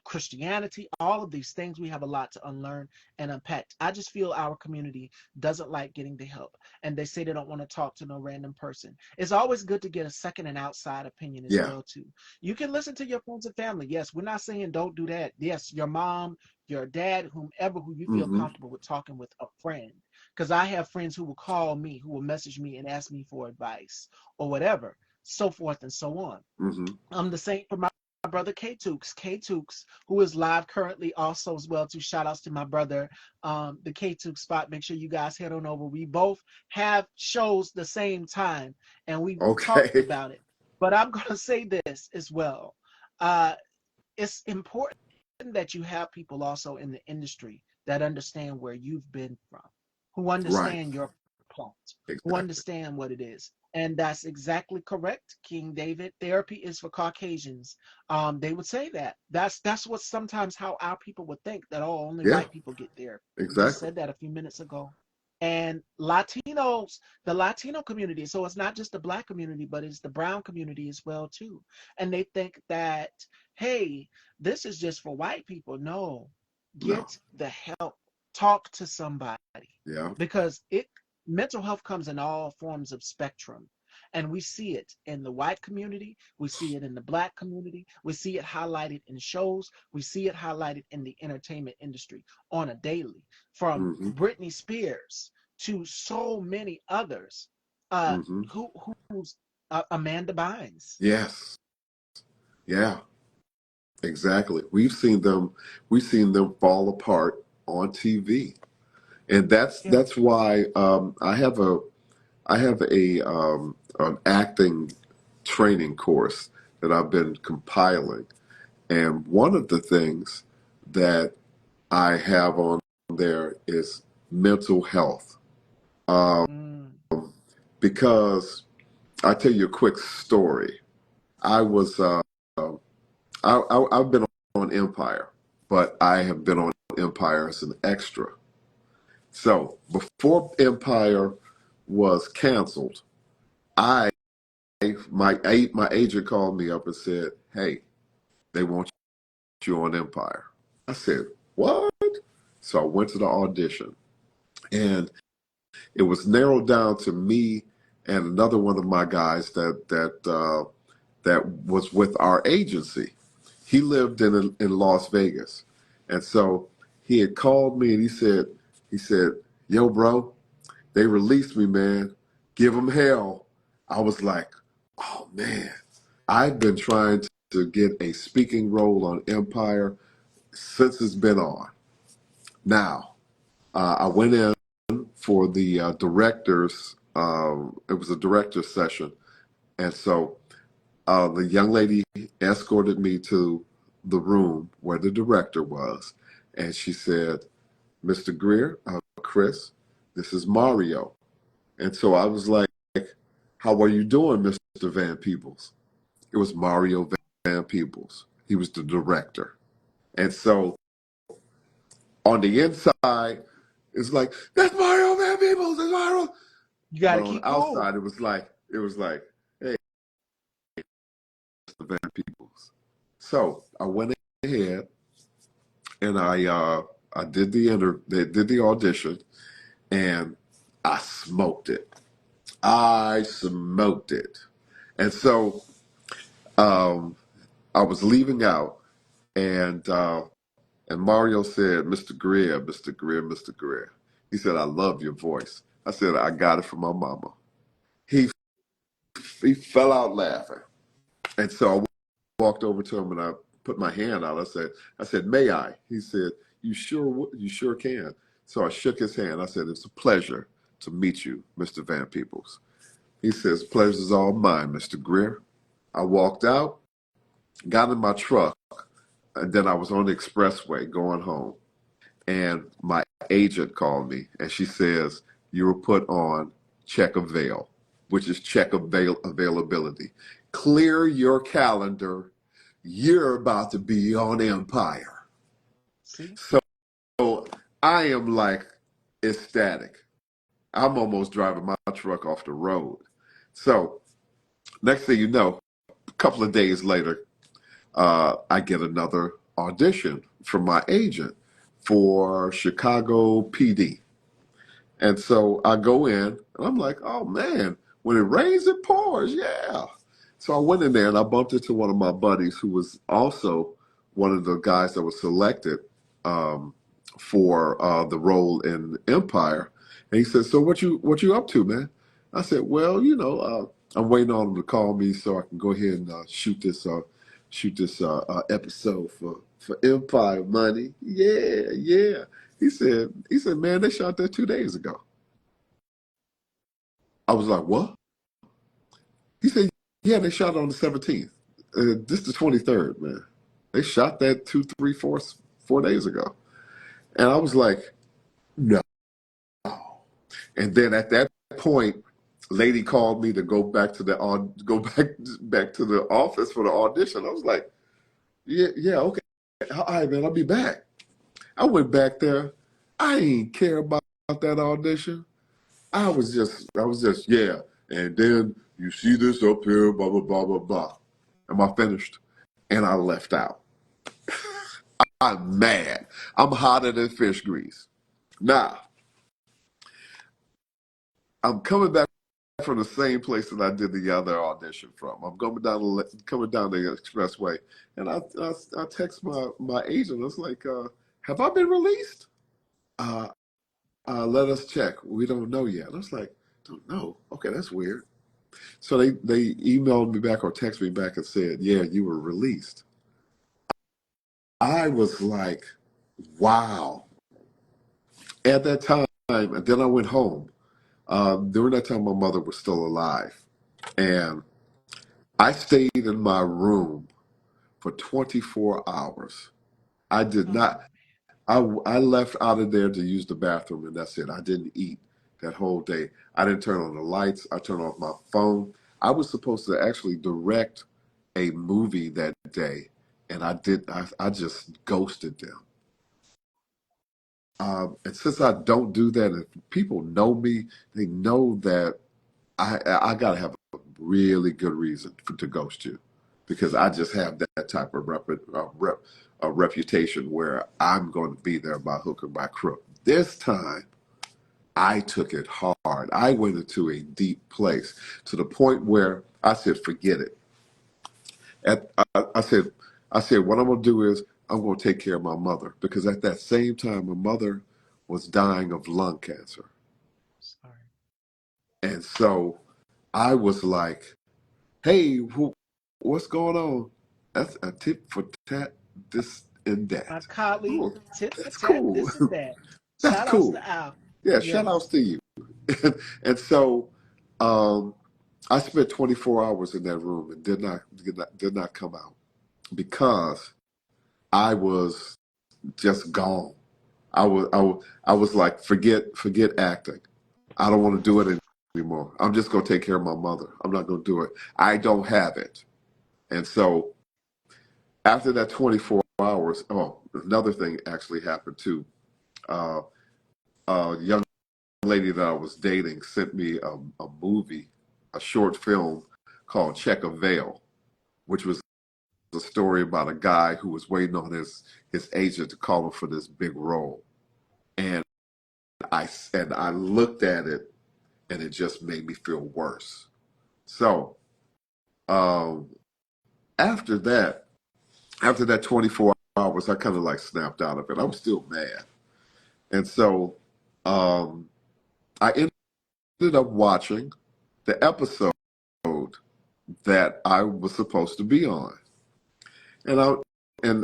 Christianity, all of these things, we have a lot to unlearn and unpack. I just feel our community doesn't like getting the help, and they say they don't want to talk to no random person. It's always good to get a second and outside opinion as Yeah. well too. You can listen to your friends and family. Yes, we're not saying don't do that. Yes, your mom, your dad, whomever who you feel Hmm. comfortable with talking with a friend. Because I have friends who will call me, who will message me and ask me for advice or whatever, so forth and so on. Hmm. I'm the same for my brother K Tukes. K Tukes, who is live currently also as well too. Shout outs to my brother, the K Tukes spot. Make sure you guys head on over. We both have shows the same time and we talked Okay. about it. But I'm gonna say this as well. Uh, it's important that you have people also in the industry that understand where you've been from, who Right. understand your plot, who Exactly. understand what it is. And that's exactly correct, King David. Therapy is for Caucasians. They would say that. That's what sometimes how our people would think that oh, only Yeah. white people get therapy. You just Exactly. said that a few minutes ago. And Latinos, the Latino community, so it's not just the Black community, but it's the brown community as well too. And they think that, hey, this is just for white people. No, No. get the help. Talk to somebody Yeah. because it mental health comes in all forms of spectrum. And we see it in the white community, we see it in the Black community, we see it highlighted in shows, we see it highlighted in the entertainment industry on a daily, from Hmm. Britney Spears to so many others. Uh, Hmm. who's Amanda Bynes? Yes. Yeah. Exactly. We've seen them fall apart on TV. And that's Yeah. that's why I have an acting training course that I've been compiling. And one of the things that I have on there is mental health. Um, Mm. because I'll tell you a quick story. I was I've been on Empire, but I have been on Empire as an extra. So before Empire was canceled, I my agent called me up and said, "Hey, they want you on Empire." I said, "What?" So I went to the audition, and it was narrowed down to me and another one of my guys that was with our agency. He lived in Las Vegas, and so he had called me and he said, "Yo, bro, they released me, man. Give them hell." I was like, "Oh man, I've been trying to get a speaking role on Empire since it's been on." Now, I went in for the directors. It was a director's session, and so the young lady escorted me to the room where the director was, and she said, "Mr. Greer, Chris, this is Mario." And so I was like, "How are you doing, Mr. Van Peebles?" It was Mario Van Peebles. He was the director. And so on the inside, it's like, "That's Mario Van Peebles, that's Mario." You got But to on the keep cool. outside, it was like, "Hey, Mr. Van Peebles." So I went ahead and I did the audition, and I smoked it. I smoked it. And so I was leaving out, and And Mario said, Mr. Greer, Mr. Greer, Mr. Greer. He said, I love your voice. I said, I got it from my mama. He he fell out laughing. And so I walked over to him and I put my hand out. I said, may I? He said, you sure can. So I shook his hand. I said, it's a pleasure to meet you, Mr. Van Peebles. He says, pleasure's all mine, Mr. Greer. I walked out, got in my truck, and then I was on the expressway going home. And my agent called me and she says, you were put on check avail, which is availability. Clear your calendar. You're about to be on Empire. See? So I am like ecstatic. I'm almost driving my truck off the road. So next thing you know, a couple of days later, I get another audition from my agent for Chicago PD. And so I go in and I'm like, oh man, when it rains, it pours. Yeah. So I went in there and I bumped into one of my buddies who was also one of the guys that was selected um, for the role in Empire. And he said, so what you up to, man? I said, well, I'm waiting on him to call me so I can go ahead and shoot this episode for Empire money. Yeah, yeah. He said, man, they shot that 2 days ago. I was like, what? He said, yeah, they shot it on the 17th. This is the 23rd, man. They shot that 2, 3, 4 days ago. And I was like, no. And then at that point, lady called me to go back to back to the office for the audition. I was like, yeah, okay. All right, man, I'll be back. I went back there. I ain't care about that audition. I was just, yeah. And then you see this up here, blah, blah, blah, blah, blah. Am I finished? And I left out. I'm mad. I'm hotter than fish grease. Now, I'm coming back from the same place that I did the other audition from. I'm coming down the expressway, and I text my agent. I was like, have I been released? Uh, let us check. We don't know yet. I was like, don't know. Okay, that's weird. So they emailed me back or texted me back and said, yeah, you were released. I was like, wow. At that time, and then I went home. During that time, my mother was still alive. And I stayed in my room for 24 hours. I did Oh, not, I left out of there to use the bathroom, and that's it. I didn't eat that whole day. I didn't turn on the lights. I turned off my phone. I was supposed to actually direct a movie that day, and I just ghosted them. And since I don't do that, if people know me, they know that I gotta have a really good reason to ghost you, because I just have that type of reputation where I'm going to be there by hook or by crook. This time, I took it hard. I went into a deep place to the point where I said, "Forget it." I said, what I'm going to do is I'm going to take care of my mother, because at that same time, my mother was dying of lung cancer, sorry. and so I was like, "Hey, what's going on?" That's a tip for tat, this and My that. colleague, Oh, tit for that's tat, cool. this and that. That's Shout outs cool. to Al. Yeah, shout outs Yes. to you. And so um, I spent 24 hours in that room and did not come out, because I was just gone. I was like, forget acting. I don't want to do it anymore. I'm just gonna take care of my mother. I'm not gonna do it. I don't have it. And so after that 24 hours, oh, another thing actually happened too. Uh, a young lady that I was dating sent me a movie, a short film called Check a Veil, which was a story about a guy who was waiting on his agent to call him for this big role. And I looked at it, and it just made me feel worse. So um, after that, after that 24 hours, I kind of like snapped out of it. I was still mad. And so um, I ended up watching the episode that I was supposed to be on. And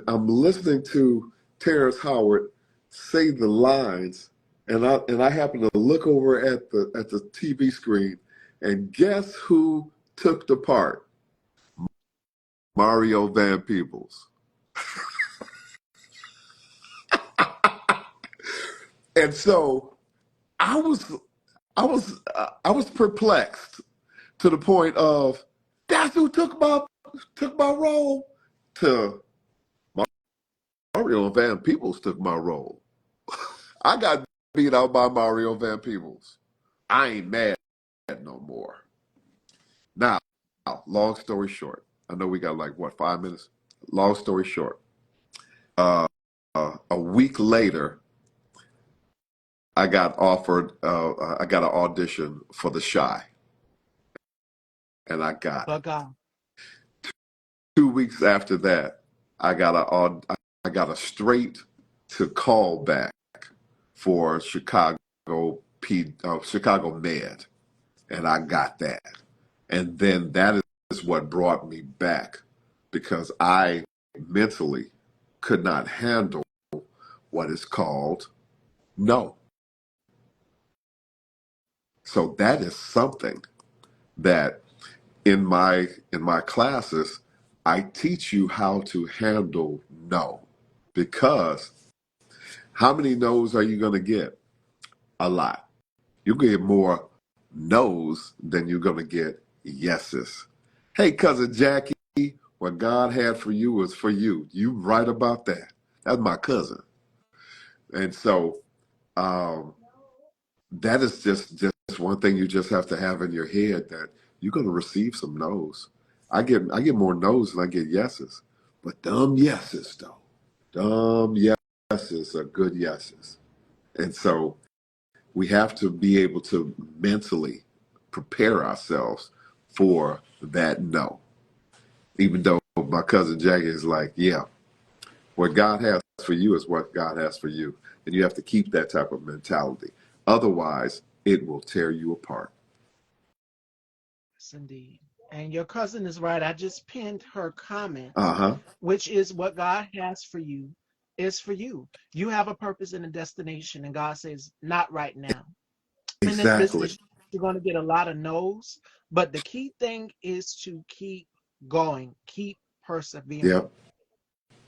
I'm listening to Terrence Howard say the lines, and I happen to look over at the TV screen, and guess who took the part? Mario Van Peebles. And so I was I was perplexed to the point of that's who took my role. To Mario Van Peebles took my role. I got beat out by Mario Van Peebles. I ain't mad no more. Now, long story short, I know we got like what 5 minutes. Long story short, a week later, I got an audition for The Shy, and I got it. But God, 2 weeks after that, I got I got a straight to call back for Chicago Med, and I got that. And then that is what brought me back because I mentally could not handle what is called no. So that is something that in my classes I teach you how to handle no, because how many no's are you going to get? A lot. You get more no's than you're going to get yeses. Hey, cousin Jackie, what God had for you was for you. You right about that. That's my cousin. And so um, that is just one thing you just have to have in your head, that you're going to receive some no's. I get more no's than I get yeses, but dumb yeses though. Dumb yeses are good yeses. And so we have to be able to mentally prepare ourselves for that no. Even though my cousin Jackie is like, yeah, what God has for you is what God has for you. And you have to keep that type of mentality. Otherwise, it will tear you apart. yes, indeed. And your cousin is right. I just pinned her comment, Uh huh. which is what God has for you is for you. You have a purpose and a destination, and God says, not right now. In this Exactly. business, you're going to get a lot of no's, but the key thing is to keep going, keep persevering. Yep.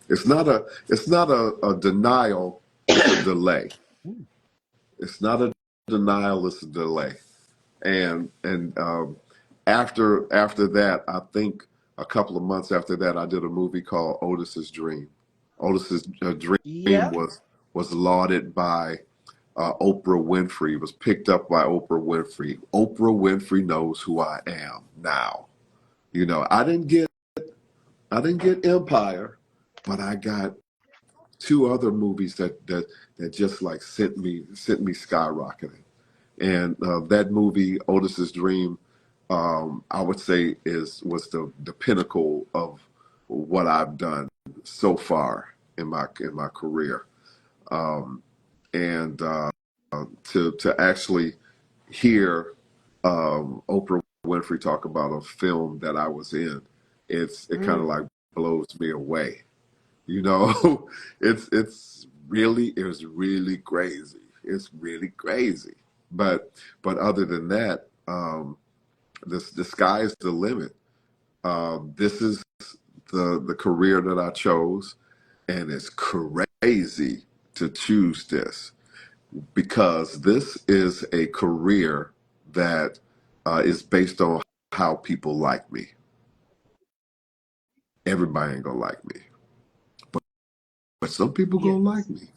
It's not a denial, it's a delay. Ooh, It's not a denial, it's a delay. And after that, I think a couple of months after that, I did a movie called Otis's Dream. Otis's Dream yep. was lauded by Oprah Winfrey. It was picked up by Oprah Winfrey. Oprah Winfrey knows who I am now. You know, I didn't get Empire, but I got two other movies that just like sent me skyrocketing. And that movie, Otis's Dream, I would say was the pinnacle of what I've done so far in my career. And to actually hear Oprah Winfrey talk about a film that I was in, it kind of Mm, like blows me away. You know, it was really crazy. It's really crazy. But other than that, the sky is the limit. This is the career that I chose, and it's crazy to choose this because this is a career that is based on how people like me. Everybody ain't gonna like me, but some people gonna like yes. me.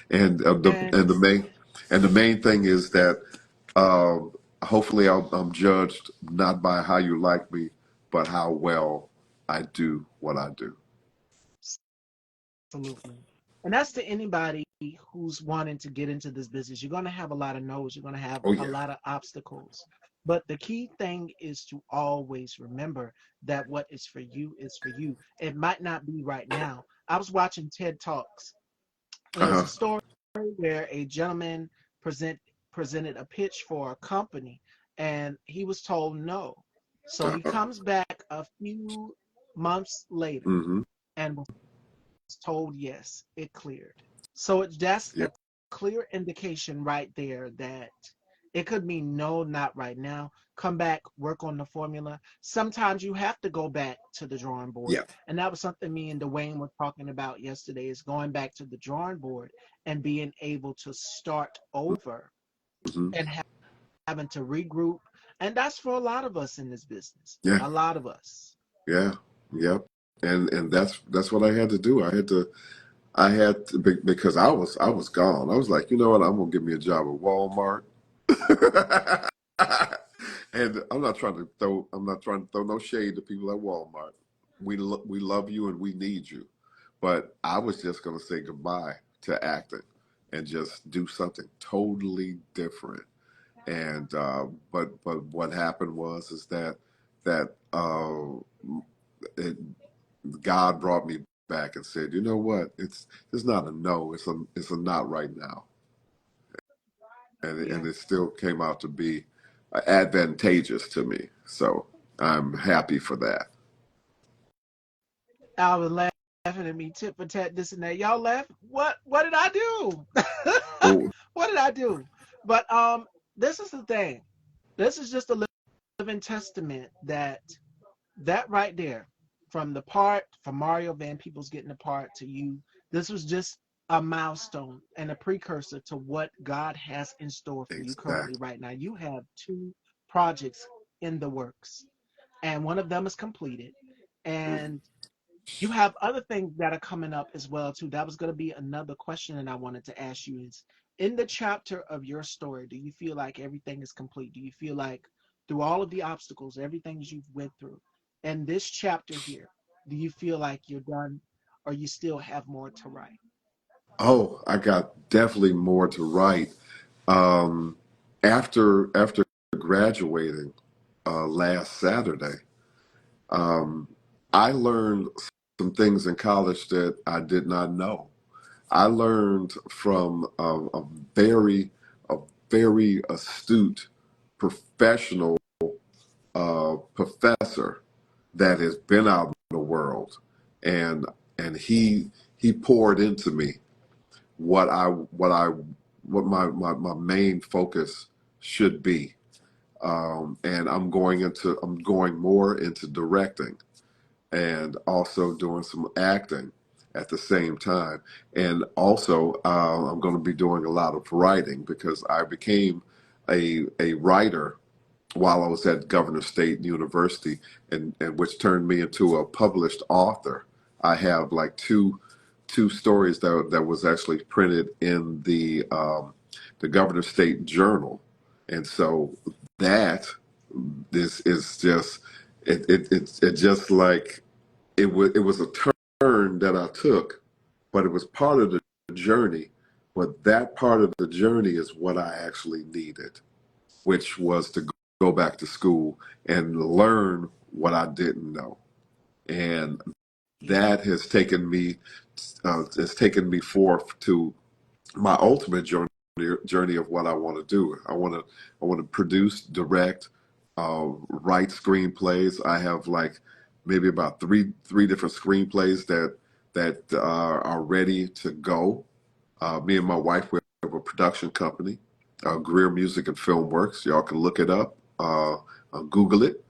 And And the main thing is that hopefully I'm judged not by how you like me, but how well I do what I do. absolutely. And that's to anybody who's wanting to get into this business. You're going to have a lot of no's, you're going to have Oh a yeah, lot of obstacles. But the key thing is to always remember that what is for you is for you. It might not be right now. I was watching TED Talks, and it's Uh-huh. a story where a gentleman present presented a pitch for a company, and he was told no. So he Uh-huh. comes back a few months later Mm-hmm. and was told yes, it cleared. So that's Yeah. a clear indication right there that it could mean no, not right now. Come back, work on the formula. Sometimes you have to go back to the drawing board. Yeah. And that was something me and Dwayne were talking about yesterday is going back to the drawing board and being able to start over Mm-hmm. and having to regroup. And that's for a lot of us in this business. Yeah. A lot of us. Yeah. Yep. And that's what I had to do. Because I was gone. I was like, you know what? I'm gonna give me a job at Walmart. And I'm not trying to throw no shade to people at Walmart. We love you and we need you. But I was just gonna say goodbye to acting and just do something totally different. And but what happened was is that it, God brought me back and said, you know what? It's not a no. It's a not right now, and Yeah. it still came out to be advantageous to me. So I'm happy for that. I was laughing at me, tit for tat, this and that. Y'all laugh. What did I do? Oh, What did I do? But this is the thing. This is just a living testament that right there, from the part from Mario Van Peebles getting the part to you, this was just a milestone and a precursor to what God has in store for you currently exactly. right now. You have two projects in the works, and one of them is completed. And you have other things that are coming up as well too. That was going to be another question that I wanted to ask you is in the chapter of your story, do you feel like everything is complete? Do you feel like through all of the obstacles, everything you've went through, and this chapter here, do you feel like you're done or you still have more to write? Oh, I got definitely more to write. Um, after graduating last Saturday, um, I learned some things in college that I did not know. I learned from very a very astute professional professor that has been out in the world, and he poured into me what my main focus should be. And I'm going more into directing and also doing some acting at the same time. And also, I'm going to be doing a lot of writing because I became a writer while I was at Governor State University, and which turned me into a published author. I have like two stories that was actually printed in the Governor State Journal, and so that this is just it just like it was a turn that I took, but it was part of the journey. But that part of the journey is what I actually needed, which was to go back to school and learn what I didn't know. And Yeah. that has taken me forth to my ultimate journey of what I want to do. I want to produce, direct, write screenplays. I have like maybe about three different screenplays that are ready to go. Me and my wife, we have a production company, Greer Music and Film Works. Y'all can look it up, Google it.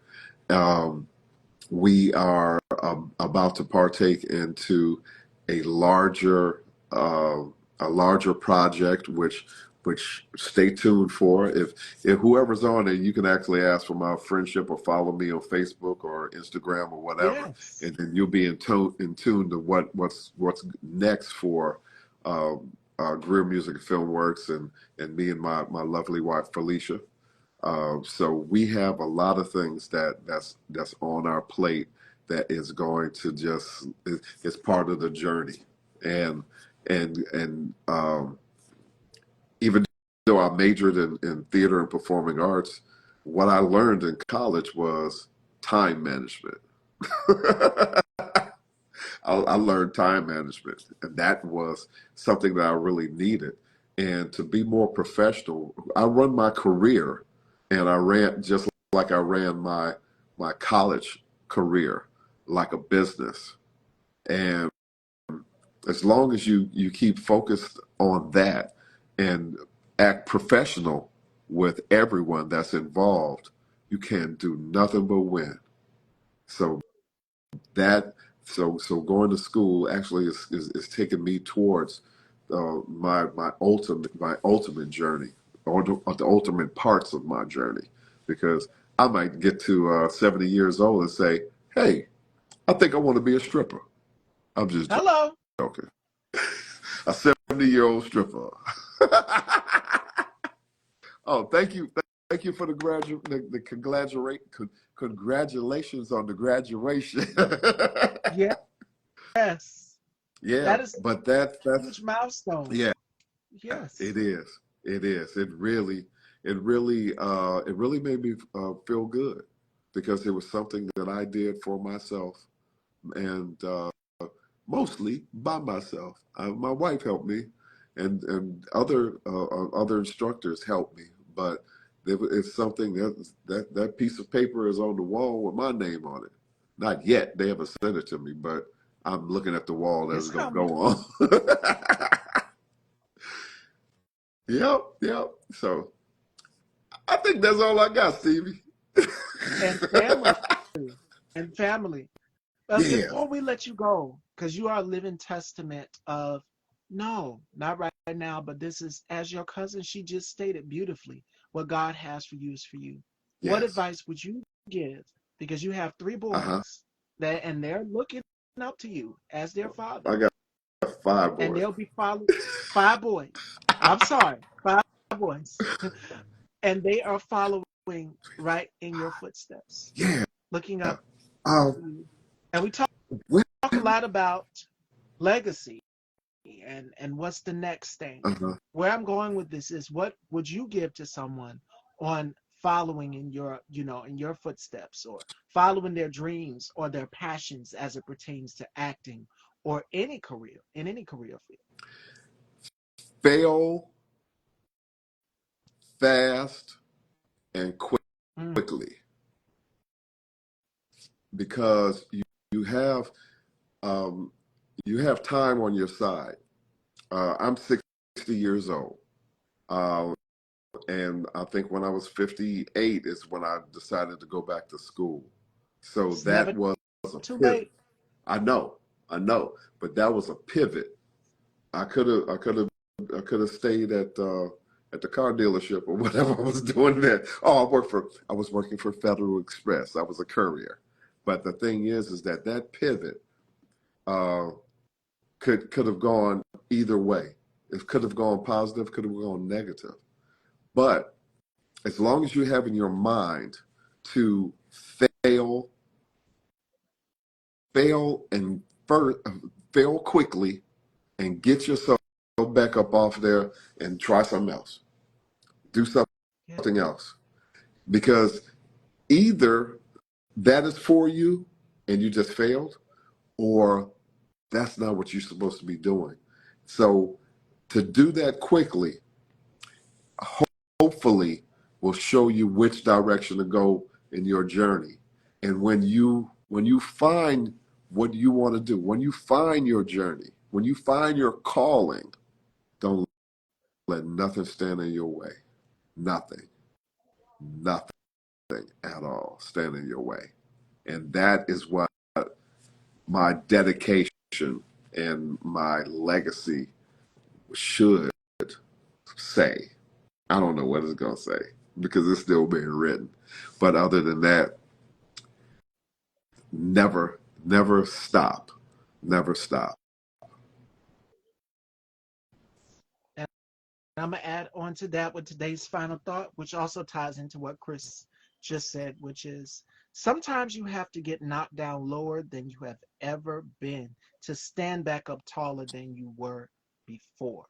Um, we are about to partake into a larger uh, a larger project, which stay tuned for. If whoever's on it, you can actually ask for my friendship or follow me on Facebook or Instagram or whatever, Yes. and then you'll be in tune to what's next for Greer Music and Film Works and me and my lovely wife Felicia. So we have a lot of things that's on our plate that is going to it's part of the journey, and and even though I majored in theater and performing arts, what I learned in college was time management. I learned time management, and that was something that I really needed. And to be more professional, I run my career, and I ran just like I ran my college career, like a business. And as long as you keep focused on that and act professional with everyone that's involved, you can do nothing but win. So that so going to school actually is taking me towards my ultimate journey, or the ultimate parts of my journey, because I might get to 70 years old and say, hey, I think I want to be a stripper. I'm just Hello. joking. A 70-year-old stripper. Oh, thank you. Thank you for the congratulations on the graduation. Yes. Yeah, That is but a huge milestone. yeah, Yes. it is. It is. It really made me feel good, because it was something that I did for myself, and mostly by myself. My wife helped me, and other instructors helped me, but it's something that piece of paper is on the wall with my name on it. Not yet. They haven't sent it to me, but I'm looking at the wall as It's it's gonna go coming. on. Yep, yep. So I think that's all I got, Stevie. And family. And family. But Yeah, before we let you go, because you are a living testament of no, not right now, but this is, as your cousin, she just stated beautifully, what God has for you is for you. What yes. advice would you give? Because you have three Uh-huh. boys that, and they're looking up to you as their I father, got five and boys. they'll be following five boys. I'm sorry, five boys, and they are following right in your footsteps, Yeah. looking up Uh, to you. And we talk when, a lot about legacy and what's the next thing. uh-huh. Where I'm going with this is, what would you give to someone on following in your, in your footsteps, or following their dreams or their passions as it pertains to acting or any career, in any career field? Fail fast and Mm, quickly, because you have um, you have time on your side. I'm 60 years old, uh, and I think when I was 58 is when I decided to go back to school. So it's that never was a too pivot. late. I know, I know, but that was a pivot. I could have stayed at the car dealership or whatever I was doing there. Oh, I was working for Federal Express. I was a courier. But the thing is that pivot uh, could have gone either way. It could have gone positive, could have gone negative. But as long as you have in your mind to fail, fail and fail quickly, and get yourself back up off there and try something else. Do Yeah. something else. Because either that is for you and you just failed, or that's not what you're supposed to be doing. So to do that quickly, hopefully will show you which direction to go in your journey. And when you find what you want to do, when you find your journey, when you find your calling, don't let nothing stand in your way. Nothing. Nothing at all stand in your way. And that is what my dedication and my legacy should say. I don't know what it's going to say, because it's still being written. But other than that, never stop. Never stop. And I'm going to add on to that with today's final thought, which also ties into what Chris just said, which is, sometimes you have to get knocked down lower than you have ever been to stand back up taller than you were before.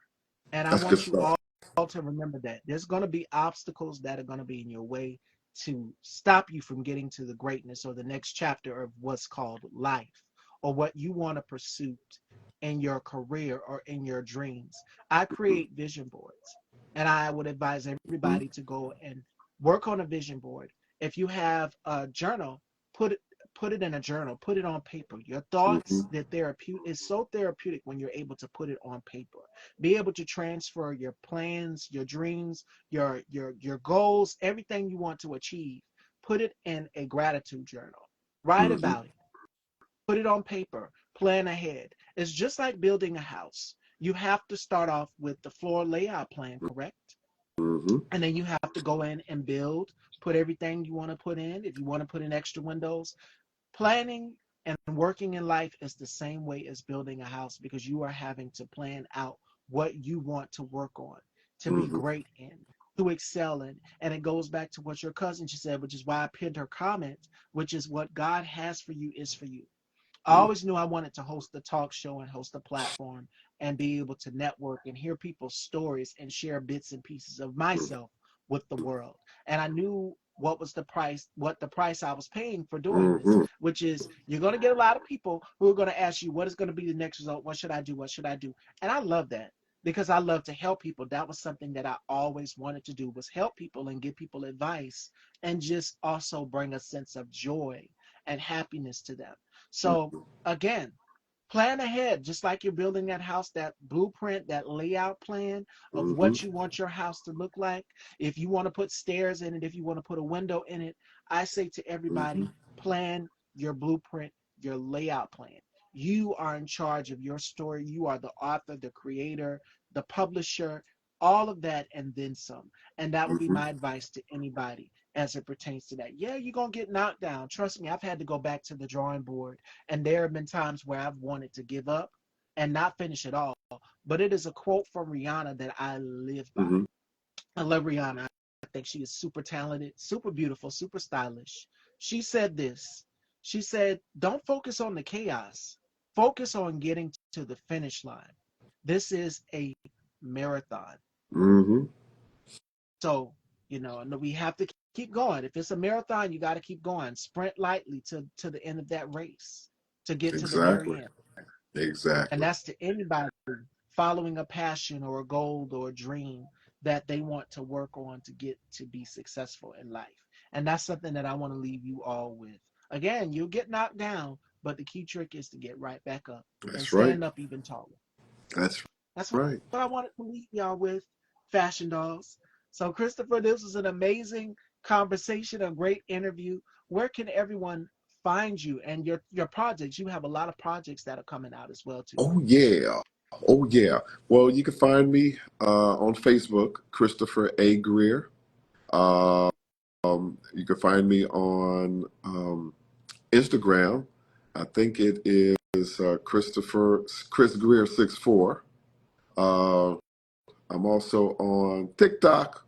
And I That's good want you stuff. all to remember that there's going to be obstacles that are going to be in your way to stop you from getting to the greatness or the next chapter of what's called life or what you want to pursue in your career or in your dreams. I create vision boards, and I would advise everybody to go and work on a vision board. If you have a journal, put it put it in a journal, put it on paper. Your thoughts, Mhm. the therapeutic is so therapeutic when you're able to put it on paper. Be able to transfer your plans, your dreams, your goals, everything you want to achieve. Put it in a gratitude journal. Write Mhm. about it. Put it on paper. Plan ahead. It's just like building a house. You have to start off with the floor layout plan, correct? Mhm. And then you have to go in and build, put everything you want to put in. If you want to put in extra windows, planning and working in life is the same way as building a house because you are having to plan out what you want to work on, to be Mhm. great in, to excel in. And it goes back to what your cousin just said, which is why I pinned her comment, which is what God has for you is for you. I always knew I wanted to host a talk show and host a platform and be able to network and hear people's stories and share bits and pieces of Mhm. myself with the world. And I knew what the price I was paying for doing this, Mhm. which is you're going to get a lot of people who are going to ask you, what is going to be the next result? What should I do? What should I do? And I love that because I love to help people. That was something that I always wanted to do was help people and give people advice and just also bring a sense of joy and happiness to them. So again, plan ahead, just like you're building that house, that blueprint, that layout plan of Mhm. what you want your house to look like. If you want to put stairs in it, if you want to put a window in it, I say to Mhm. everybody, plan your blueprint, your layout plan. You are in charge of your story. You are the author, the creator, the publisher, all of that, and then some. And that would be Mhm. my advice to anybody as it pertains to that. Yeah, you're going to get knocked down. Trust me, I've had to go back to the drawing board and there have been times where I've wanted to give up and not finish it all. But it is a quote from Rihanna that I live by. Mhm. I love Rihanna. I think she is super talented, super beautiful, super stylish. She said this. She said, don't focus on the chaos. Focus on getting to the finish line. This is a marathon. Mhm. So, we have to keep going. If it's a marathon, you got to keep going. Sprint lightly to the end of that race to get to the very Exactly. end. And Exactly. that's to anybody following a passion or a goal or a dream that they want to work on to get to be successful in life. And that's something that I want to leave you all with. Again, you'll get knocked down, but the key trick is to get right back up and That's right. stand up even taller. That's That's what right. I wanted to leave y'all with, Fashion Dolls. So, Christopher, this was an amazing conversation, a great interview. Where can everyone find you and your projects? You have a lot of projects that are coming out as well too. Oh yeah. Oh yeah. Well, you can find me on Facebook, Christopher A. Greer. Um, you can find me on Instagram. I think it is Chris Greer 64. Uh, I'm also on TikTok.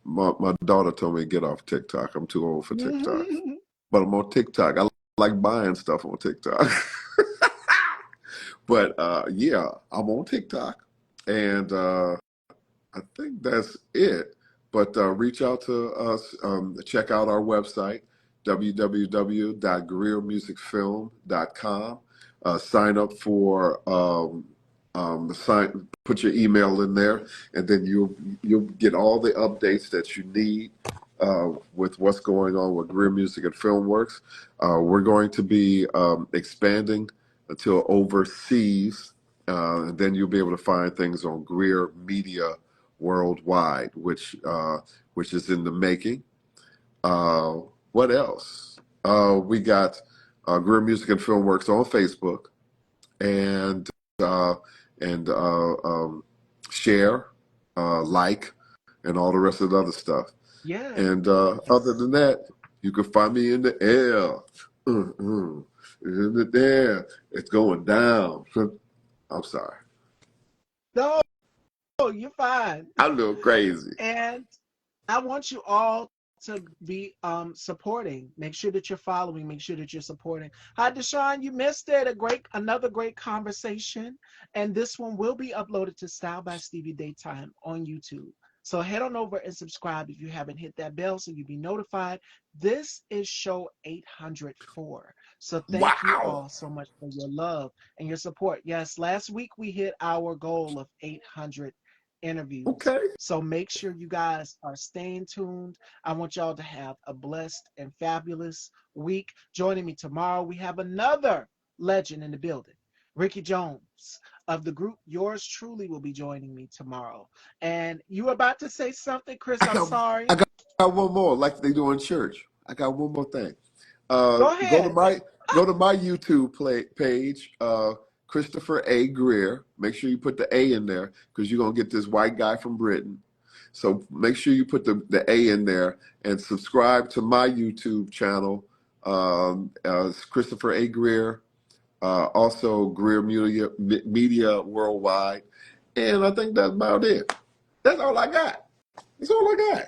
My daughter told me to get off TikTok. I'm too old for TikTok, but I'm on TikTok. I like buying stuff on TikTok. But yeah, I'm on TikTok, and I think that's it. But reach out to us. Check out our website, www.careermusicfilm.com. Sign up for put your email in there, and then you'll get all the updates that you need with what's going on with Greer Music and Film Works. We're going to be expanding until overseas, and then you'll be able to find things on Greer Media Worldwide, which is in the making. Uh, what else? We got Greer Music and Film Works on Facebook, and uh, and share, like, and all the rest of the other stuff. Yeah. And other than that, you can find me in the air. Mm-mm. In the air. It's going down. I'm sorry. No, you're fine. I'm a little crazy. And I want you all to be supporting. Make sure that you're following. Make sure that you're supporting. Hi, Deshaun. You missed it. Another great conversation. And this one will be uploaded to Style by Stevie Daytime on YouTube. So head on over and subscribe if you haven't hit that bell so you'll be notified. This is show 804. So thank you Wow. all so much for your love and your support. Yes, last week we hit our goal of 800 interviews. Okay. So make sure you guys are staying tuned. I want y'all to have a blessed and fabulous week. Joining me tomorrow, we have another legend in the building. Ricky Jones of the group Yours Truly will be joining me tomorrow. And you were about to say something, Chris. I I'm got I sorry. got one more, like they do in church. I got one more thing. Uh, Go go to ahead. my go to my YouTube page, Christopher A. Greer. Make sure you put the A in there because you're gonna get this white guy from Britain. So make sure you put the A in there and subscribe to my YouTube channel, Christopher A. Greer. Also Greer Media Worldwide. And I think that's about it. That's all I got. That's all I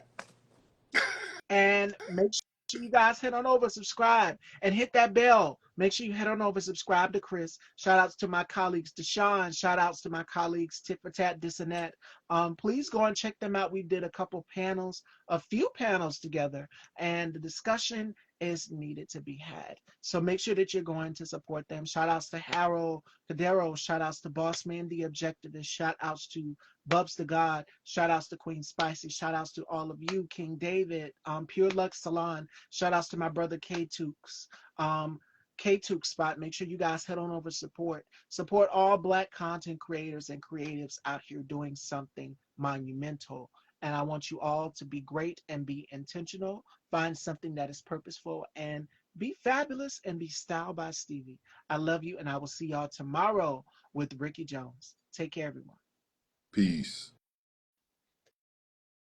got. And make sure you guys head on over, subscribe, and hit that bell. Make sure you head on over, subscribe to Chris. Shout outs to my colleagues, Deshaun. Shout outs to my colleagues, Tit for Tat, this and that. Please go and check them out. We did a couple panels, a few panels together, and the discussion is needed to be had. So make sure that you're going to support them. Shout outs to Harold Cadero. Shout outs to Boss Man, the Objectivist. Shout outs to Bubs the God. Shout outs to Queen Spicy. Shout outs to all of you, King David, Pure Lux Salon. Shout outs to my brother K Tukes. K Tuke Spot. Make sure you guys head on over, support all Black content creators and creatives out here doing something monumental. And I want you all to be great and be intentional. Find something that is purposeful and be fabulous and be styled by Stevie. I love you, and I will see y'all tomorrow with Ricky Jones. Take care, everyone. Peace.